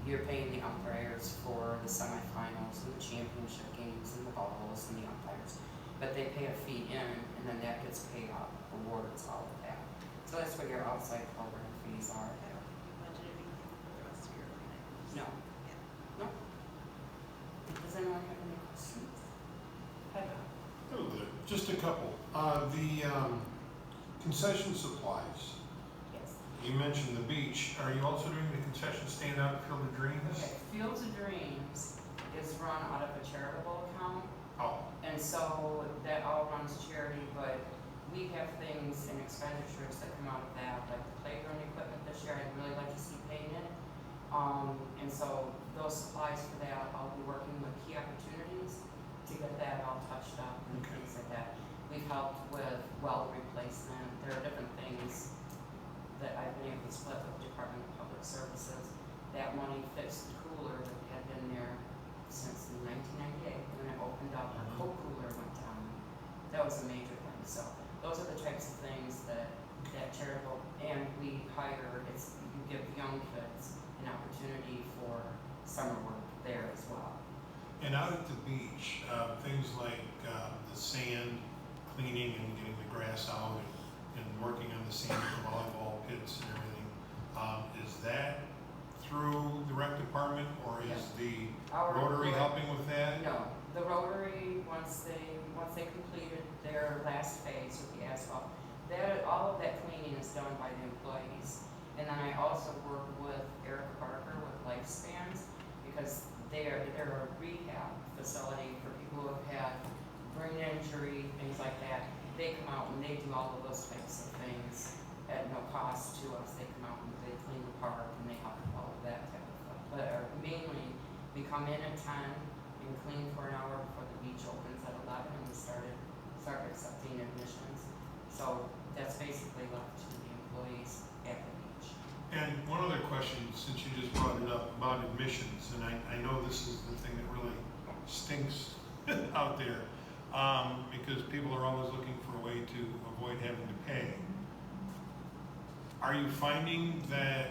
you're paying the umpires for the semifinals and the championship games and the bowls and the umpires. But they pay a fee in, and then that gets paid out, awards, all of that. So that's what your outside program fees are there. No. No. Does anyone have any questions? Just a couple. The concession supplies, Yes. you mentioned the beach. Are you also doing the concession stand out at Field of Dreams? Okay, Fields of Dreams is run out of a charitable account, Oh, and so that all runs charity, but we have things and expenditures that come out of that, like the playground equipment this year, I'd really like to see painted. And so those supplies for that, I'll be working with Key Opportunities to get that all touched up and Okay. things like that. We've helped with well replacement. There are different things that I've been able to split with the Department of Public Services. That money fixed the cooler that had been there since 1998 when it opened up. Our Coke cooler went down. That was a major thing. So those are the types of things that charitable, and we hire, you give young kids an opportunity for summer work there as well. and out at the beach, things like the sand cleaning and getting the grass out and working on the sand at the volleyball pits and everything. Is that through the rec department, or is the Rotary helping with that? No, the Rotary, once they completed their last phase with the asphalt, all of that cleaning is done by the employees. And then I also work with Eric Barker with Lifespans, because they're a rehab facility for people who have had brain injury, things like that. They come out and they do all of those types of things at no cost to us. They come out and they clean the park and they help with all of that type of stuff. But mainly, we come in at 10 and clean for an hour before the beach opens at 11, and we start accepting admissions. So that's basically left to the employees at the beach. And one other question, since you just brought it up about admissions, and I know this is the thing that really stinks out there, because people are always looking for a way to avoid having to pay. Are you finding that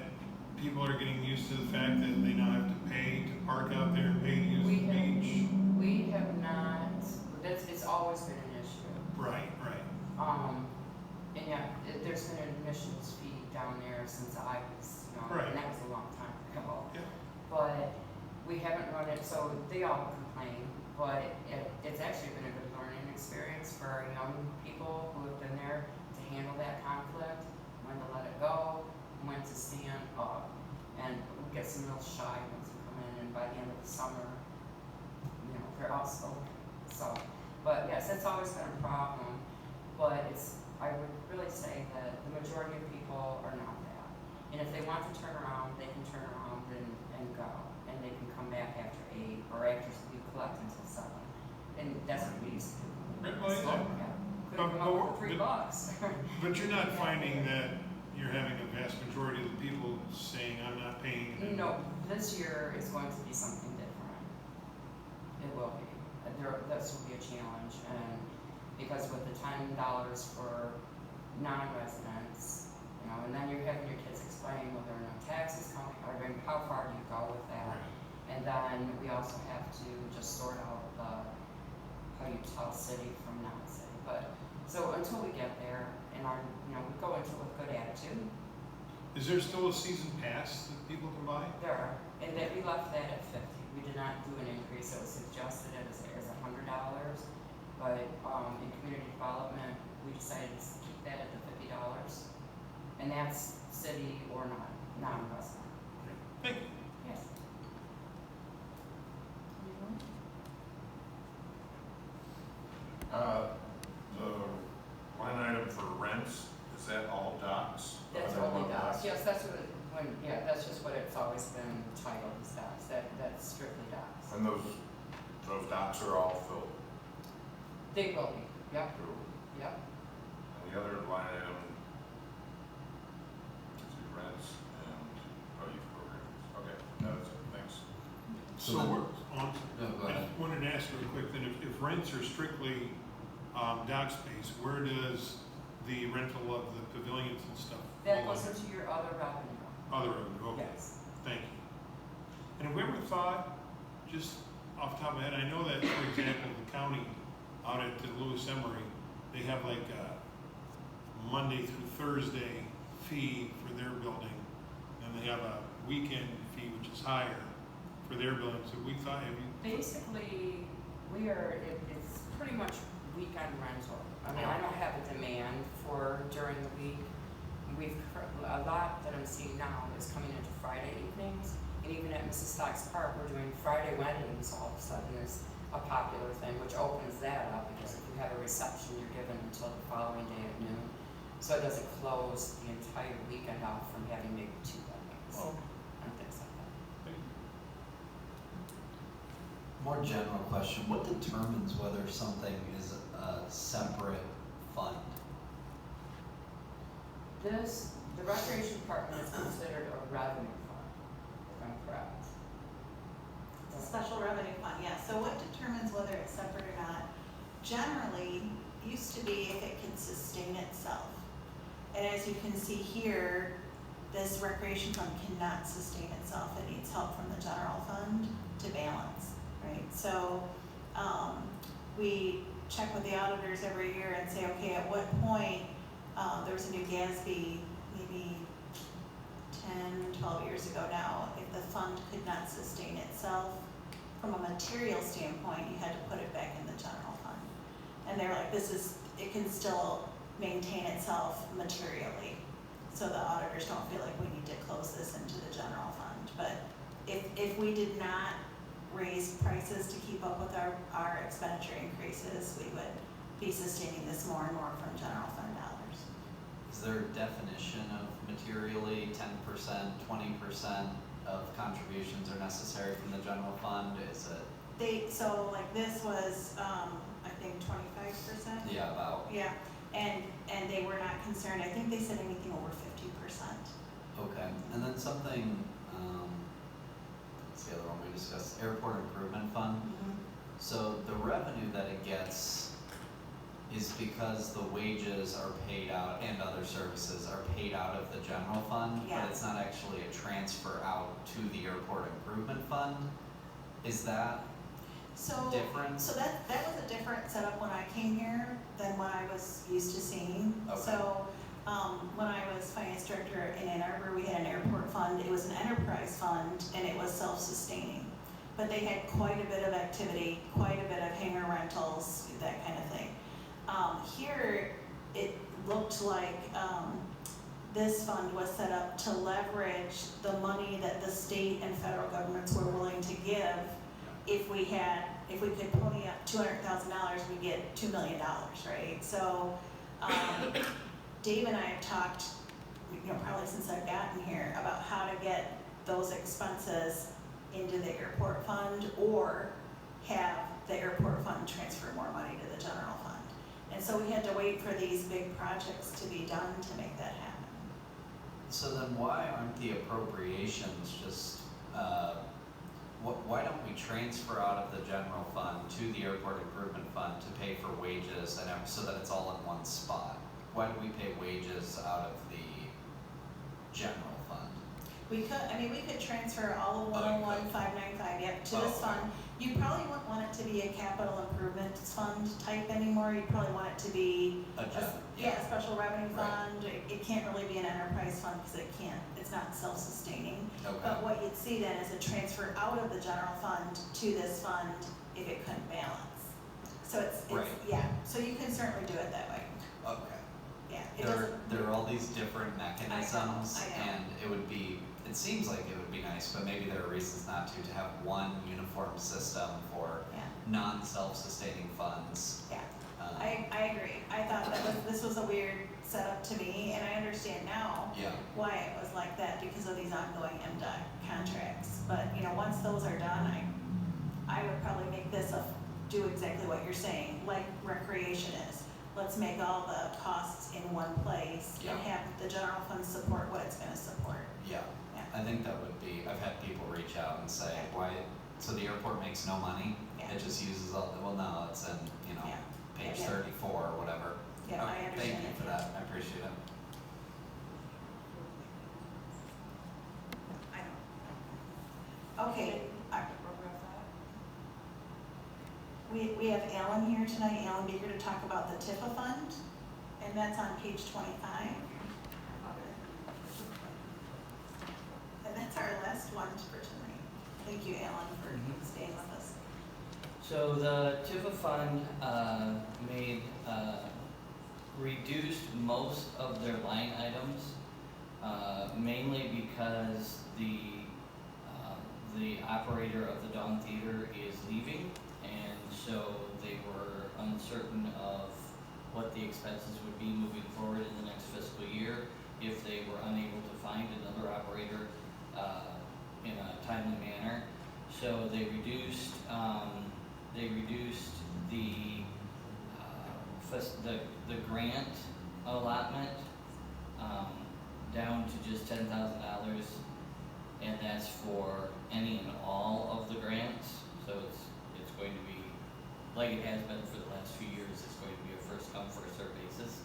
people are getting used to the fact that they now have to pay to park out there and pay to use the beach? We have not, it's always been an issue. Right. And yeah, there's been an admissions fee down there since I was young, Right. and that was a long time ago. Yeah. But we haven't run it, so they all complain, but it's actually been a good learning experience for our young people who have been there to handle that conflict, when to let it go, when to stand up. And we get some real shy ones who come in, and by the end of the summer, you know, they're outspoken. So, but yes, it's always been a problem, but I would really say that the majority of people are not that. And if they want to turn around, they can turn around and go, and they can come back after 8 or after we collect until 7. And that's what we used to do. Well, yeah. So, yeah. Could've come up with $3. But you're not finding that you're having a vast majority of the people saying, I'm not paying. No, this year is going to be something different. It will be. This will be a challenge, and because with the $10 for non-residents, you know, and then you're having your kids explain whether or not taxes coming, or how far do you go with that? And then we also have to just sort out how you tell city from non-city. But so until we get there, and we go into it with good attitude. Is there still a season pass that people can buy? There are, and that we left that at 50. We did not do an increase. It was suggested as $100, but in community development, we decided to keep that at the $50, and that's city or non-resident. Thank you. Yes. The line item for rents, is that all docks? That's Are there only more docks. Yes, that's just what it's always been titled, is docks. That's strictly docks. And those docks are all filled? They will be. Yep. Cool. Yep. And the other line item is the rents and youth programs. Okay, that's it, thanks. So we're on, No, go I ahead. just wanted to ask real quick, then if rents are strictly dock space, where does the rental of the pavilions and stuff That fall goes under? into your other revenue. Other revenue, okay, Yes. thank you. And have we ever thought, just off the top of my head, I know that, for example, the county out at the Lewis Emery, they have like a Monday through Thursday fee for their building, and they have a weekend fee, which is higher for their building. So we thought, Basically, it's pretty much weekend rental. I mean, I don't have a demand for during the week. A lot that I'm seeing now is coming into Friday evenings, and even at Mrs. Stock's Park, we're doing Friday weddings all of a sudden is a popular thing, which opens that up, because if you have a reception, you're given until the following day at noon. So it doesn't close the entire weekend off from having maybe 2 weddings and things like that. More general question, what determines whether something is a separate fund? The recreation department is considered a revenue fund, if I'm correct. It's a special revenue fund, yeah. So what determines whether it's separate or not? Generally, used to be if it can sustain itself. And as you can see here, this recreation fund cannot sustain itself. It needs help from the general fund to balance, right? So we check with the auditors every year and say, okay, at what point, there was a new GASB maybe 10, 12 years ago now, if the fund could not sustain itself from a material standpoint, you had to put it back in the general fund. And they're like, it can still maintain itself materially. So the auditors don't feel like we need to close this into the general fund. But if we did not raise prices to keep up with our expenditure increases, we would be sustaining this more and more from general fund dollars. Is there a definition of materially 10%, 20% of contributions are necessary from the general fund? Is it? So like this was, I think 25%? Yeah, about. Yeah, and they were not concerned, I think they said anything over 50%. Okay, and then something, what's the other one we discussed? Airport Improvement Fund. Mm-hmm. So the revenue that it gets is because the wages are paid out and other services are paid out of the general fund, Yeah. but it's not actually a transfer out to the Airport Improvement Fund. Is that different? So that was a different setup when I came here than what I was used to seeing. Okay. So when I was finance director in Ann Arbor, we had an airport fund. It was an enterprise fund and it was self-sustaining. but they had quite a bit of activity, quite a bit of hangar rentals, that kind of thing. Here, it looked like, this fund was set up to leverage the money that the state and federal governments were willing to give. If we could pony up $200,000, we get $2 million, right? So, Dave and I have talked, probably since I've gotten here, about how to get those expenses into the airport fund, or have the airport fund transfer more money to the general fund. And so we had to wait for these big projects to be done to make that happen. So then why aren't the appropriations just, why don't we transfer out of the general fund to the airport improvement fund to pay for wages and so that it's all in one spot? Why do we pay wages out of the general fund? We could transfer all of Oh, you 101,595, yep, to this Oh, okay. fund. You probably wouldn't want it to be a capital improvements fund type anymore. You'd probably want it to be A gen- a special revenue Right. fund. It can't really be an enterprise fund because it's not self-sustaining. Okay. But what you'd see then is a transfer out of the general fund to this fund if it couldn't balance. So Right. yeah, so you can certainly do it that way, Okay. yeah. It doesn't, There are all these different mechanisms, I know. and it seems like it would be nice, but maybe there are reasons not to have one uniform system for yeah, non-self-sustaining funds. yeah. Um, I agree. I thought this was a weird setup to me, and I understand now Yeah, why it was like that because of these ongoing MDOT contracts. But, once those are done, I would probably make this do exactly what you're saying, like recreation is. Let's make all the costs in one place and Yeah. have the general fund support what it's gonna support. yeah. Yeah. I think that would be, I've had people reach out and say, why, so the airport makes no money? Yeah. It just uses all, well, no, it's in, Yeah. page Yeah. 34 or whatever. Yeah, I Okay, understand thank you it, for yeah. that, I appreciate it. I know. Okay, we have Alan here tonight, Alan Baker, to talk about the TIFA fund, and that's on page 25. And that's our last one for tonight. Thank you, Alan, for staying with us. So the TIFA fund reduced most of their line items, mainly because the operator of the Dawn Theater is leaving, and so they were uncertain of what the expenses would be moving forward in the next fiscal year if they were unable to find another operator in a timely manner. So they reduced the grant allotment down to just $10,000, and that's for any and all of the grants. So it's going to be, like it has been for the last few years, it's going to be a first come, first served basis.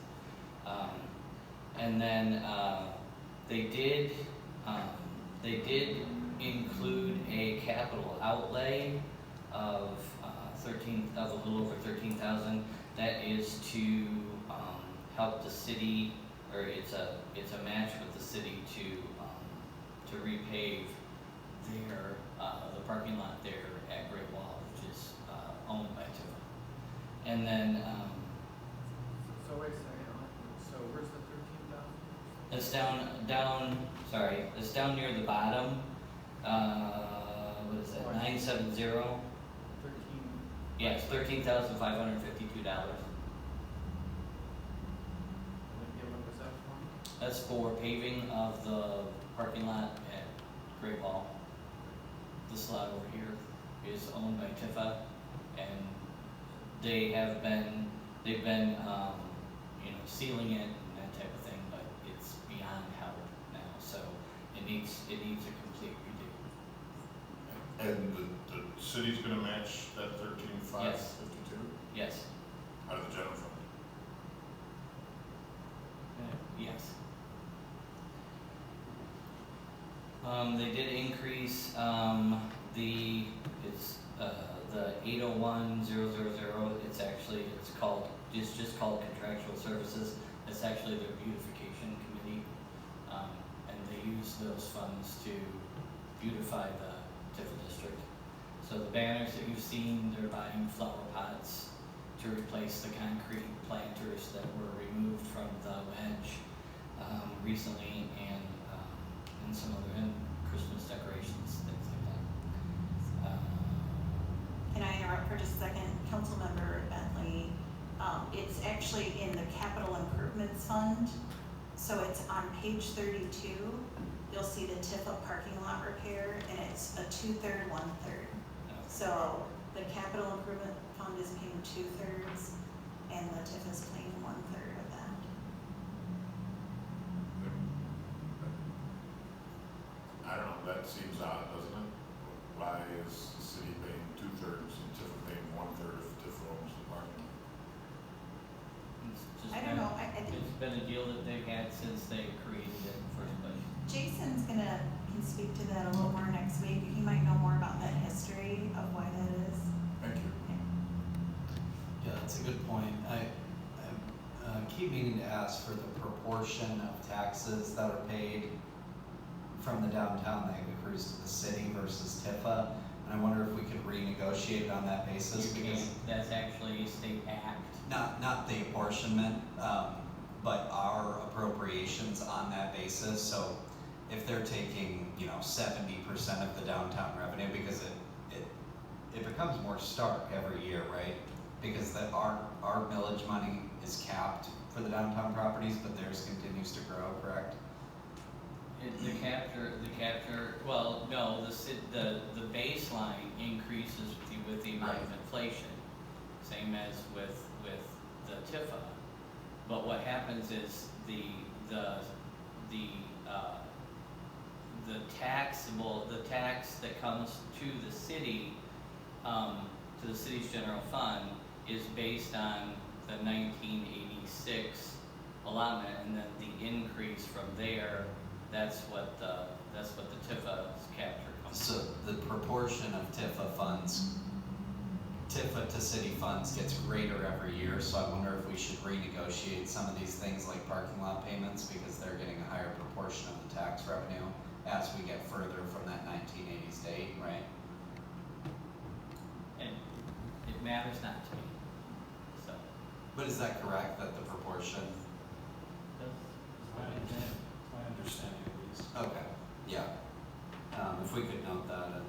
And then they did include a capital outlay of a little over 13,000. That is to help the city, or it's a match with the city to repave the parking lot there at Great Wall, which is owned by TIFA. And then So wait a second, so where's the 13,000? it's down near the bottom. What is that? 970. 13. Yes, $13,552. What year was that for? That's for paving of the parking lot at Great Wall. This lot over here is owned by TIFA, and they've been sealing it and that type of thing, but it's beyond help now, so it needs a complete redo. And the city's gonna match that 13,552 Yes, out of the general fund? yes. They did increase the 801,000. It's just called contractual services. It's actually their beautification committee, and they use those funds to beautify the TIFA district. So the banners that you've seen, they're buying flower pots to replace the concrete planters that were removed from the wedge recently, and some other and Christmas decorations, things like that. Can I interrupt for just a second? Councilmember Bentley, it's actually in the capital improvements fund. So it's on page 32. You'll see the Tifa parking lot repair, and it's a 2/3, 1/3. So the capital improvement fund is paying 2/3, and the TIF is paying 1/3 of that. I don't know, that seems odd, doesn't it? Why is the city paying 2/3 and Tifa paying 1/3 if Tifa owns the parking lot? It's just I don't know, I think It's been a deal that they've had since they created it in the first place. Jason's can speak to that a little more next week. He might know more about that history of why that is. Thank you. Yeah, that's a good point. I keep meaning to ask for the proportion of taxes that are paid from the downtown that accrues to the city versus Tifa. And I wonder if we could renegotiate on that basis because That's actually a state act. not the apportionment, but our appropriations on that basis. So if they're taking, 70% of the downtown revenue, because it becomes more stark every year, right? Because our millage money is capped for the downtown properties, but theirs continues to grow, correct? The capture, well, no, the baseline increases with the amount of inflation, same as with the Tifa. But what happens is the tax that comes to the city, to the city's general fund, is based on the 1986 allotment, and then the increase from there, that's what the Tifa's capture comes. So the proportion of Tifa funds, Tifa to city funds gets greater every year, so I wonder if we should renegotiate some of these things like parking lot payments because they're getting a higher proportion of the tax revenue as we get further from that 1980s date, right? And it matters not to me, so. But is that correct, that the proportion? My understanding at least. Okay, yeah. If we could note that and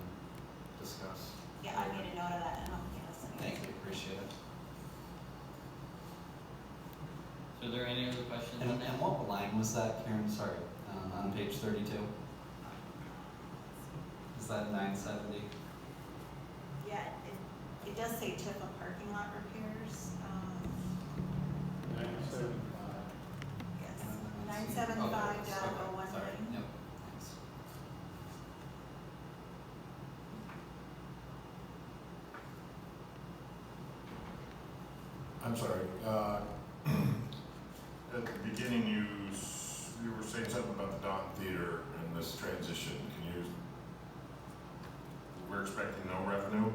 discuss. Yeah, I made a note of that and I'll get us Thank you, appreciate it. So are there any other questions And on that? what line was that, Karen? Sorry, on page 32? Is that 970? Yeah, it does say Tifa parking lot repairs. 975. Yes, Okay, 975.019. sorry, yep, thanks. I'm sorry, at the beginning you were saying something about the Dawn Theater and this transition. We're expecting no revenue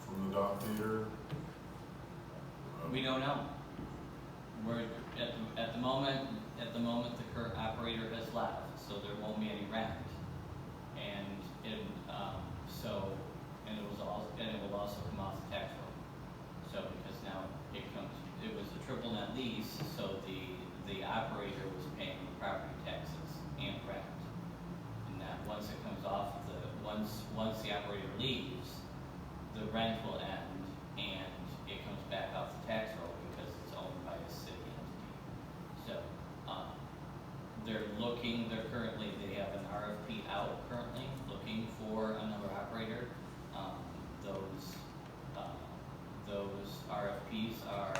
from the Dawn Theater? We don't know. We're, at the moment, the current operator has left, so there won't be any rent. And it will also come off the tax roll. So because now it was a triple net lease, so the operator was paying property taxes and rent. And that once it comes off once the operator leaves, the rent will end and it comes back off the tax roll because it's owned by a city entity. So, they have an RFP out currently, looking for another operator. Those RFPs are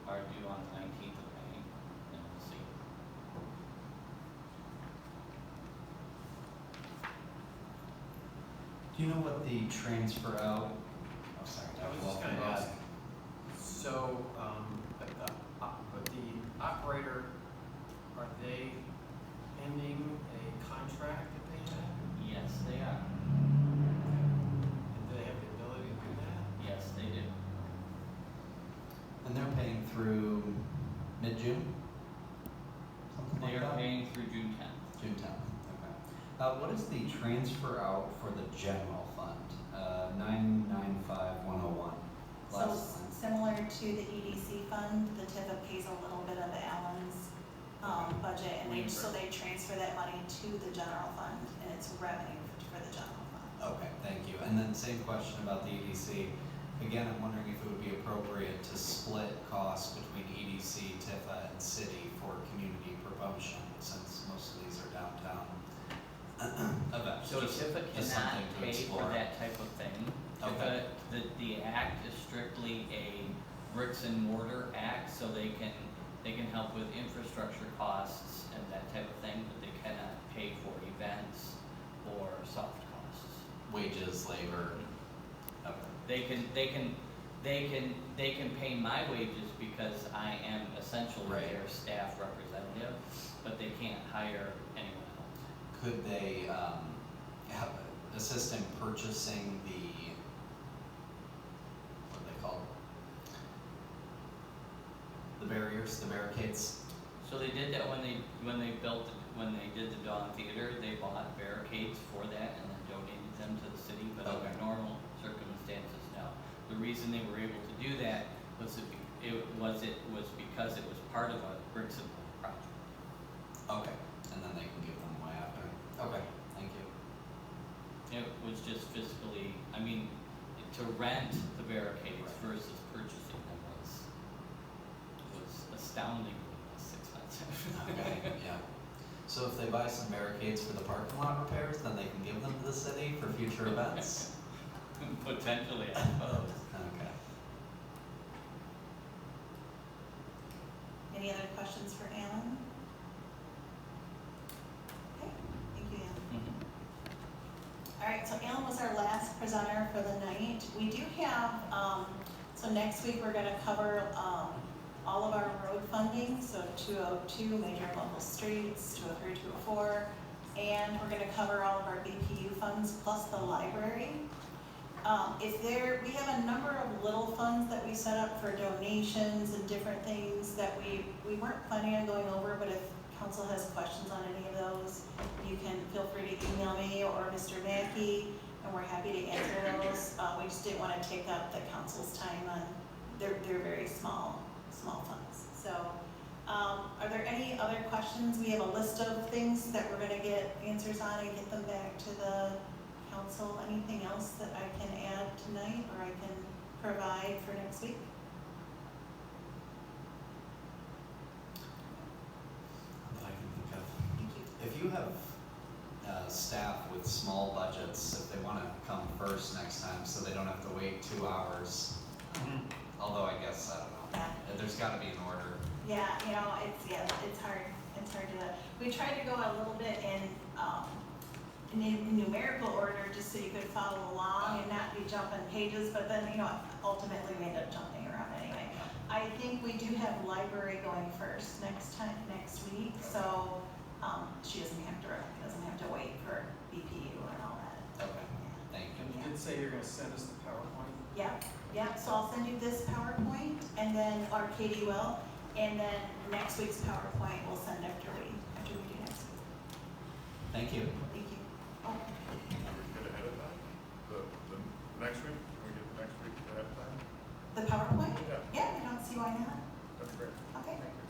due on the 19th of May, and we'll see. Do you know what the transfer out? Oh, sorry. I was just gonna ask, so, but the operator, are they ending a contract that they had? Yes, they are. And do they have the ability to do that? Yes, they do. And they're paying through mid-June? Something They like are that? paying through June 10th. June 10th, okay. What is the transfer out for the general fund? 995-101. So Last line. similar to the EDC fund, the TIFA pays a little bit of Allen's budget, and so they transfer that money to the general fund, and it's revenue for the general fund. Okay, thank you. And then same question about the EDC. Again, I'm wondering if it would be appropriate to split costs between EDC, TIFA, and city for community promotion, since most of these are downtown events. So Just- TIFA just cannot something to pay for explore. that type of thing. Okay. The act is strictly a bricks and mortar act, so they can help with infrastructure costs and that type of thing, but they cannot pay for events or soft costs. Wages, labor. Okay. They can pay my wages because I am essentially Right. their staff representative, but they can't hire anyone else. Could they have assist in purchasing what are they called? The barriers, the barricades? So they did that when they did the Dawn Theater, they bought barricades for that and then donated them to the city, but under Okay. normal circumstances, no. The reason they were able to do that was because it was part of a bricks and mortar project. Okay, and then they can give them away after. Okay, thank you. It was just fiscally, to rent the barricades versus purchasing them was astoundingly less expensive. Okay, yeah. So if they buy some barricades for the parking lot repairs, then they can give them to the city for future events? Potentially, I suppose. Okay. Any other questions for Alan? Okay, thank you, Alan. Mhm. All right, so Alan was our last presenter for the night. We do have, so next week we're gonna cover, all of our road funding, so 202 major local streets, 203, 204, and we're gonna cover all of our BPU funds plus the library. We have a number of little funds that we set up for donations and different things that we weren't planning on going over, but if council has questions on any of those, you can feel free to email me or Mr. Mackey, and we're happy to answer those. We just didn't want to take up the council's time on, they're very small funds. So, are there any other questions? We have a list of things that we're gonna get answers on and get them back to the council. Anything else that I can add tonight or I can provide for next week? That I can think of. Thank you. If you have staff with small budgets, if they want to come first next time so they don't have to wait 2 hours, although I guess, I don't know, Yeah. there's got to be an order. Yeah, it's hard to, we tried to go a little bit in numerical order just so you could follow along and not be jumping pages, but then, ultimately we end up jumping around anyway. I think we do have library going first next week, so, she doesn't have to wait for BPU and all that. Okay, thank you. And you did say you're gonna send us the PowerPoint? Yeah, so I'll send you this PowerPoint, and then, or Katie will, and then next week's PowerPoint we'll send after we do next week. Thank you. Thank you. Can we get ahead of time? The next week, can we get the next week ahead of time? The PowerPoint? Yeah. Yeah, I don't see why not. That's great. Okay. Thank you.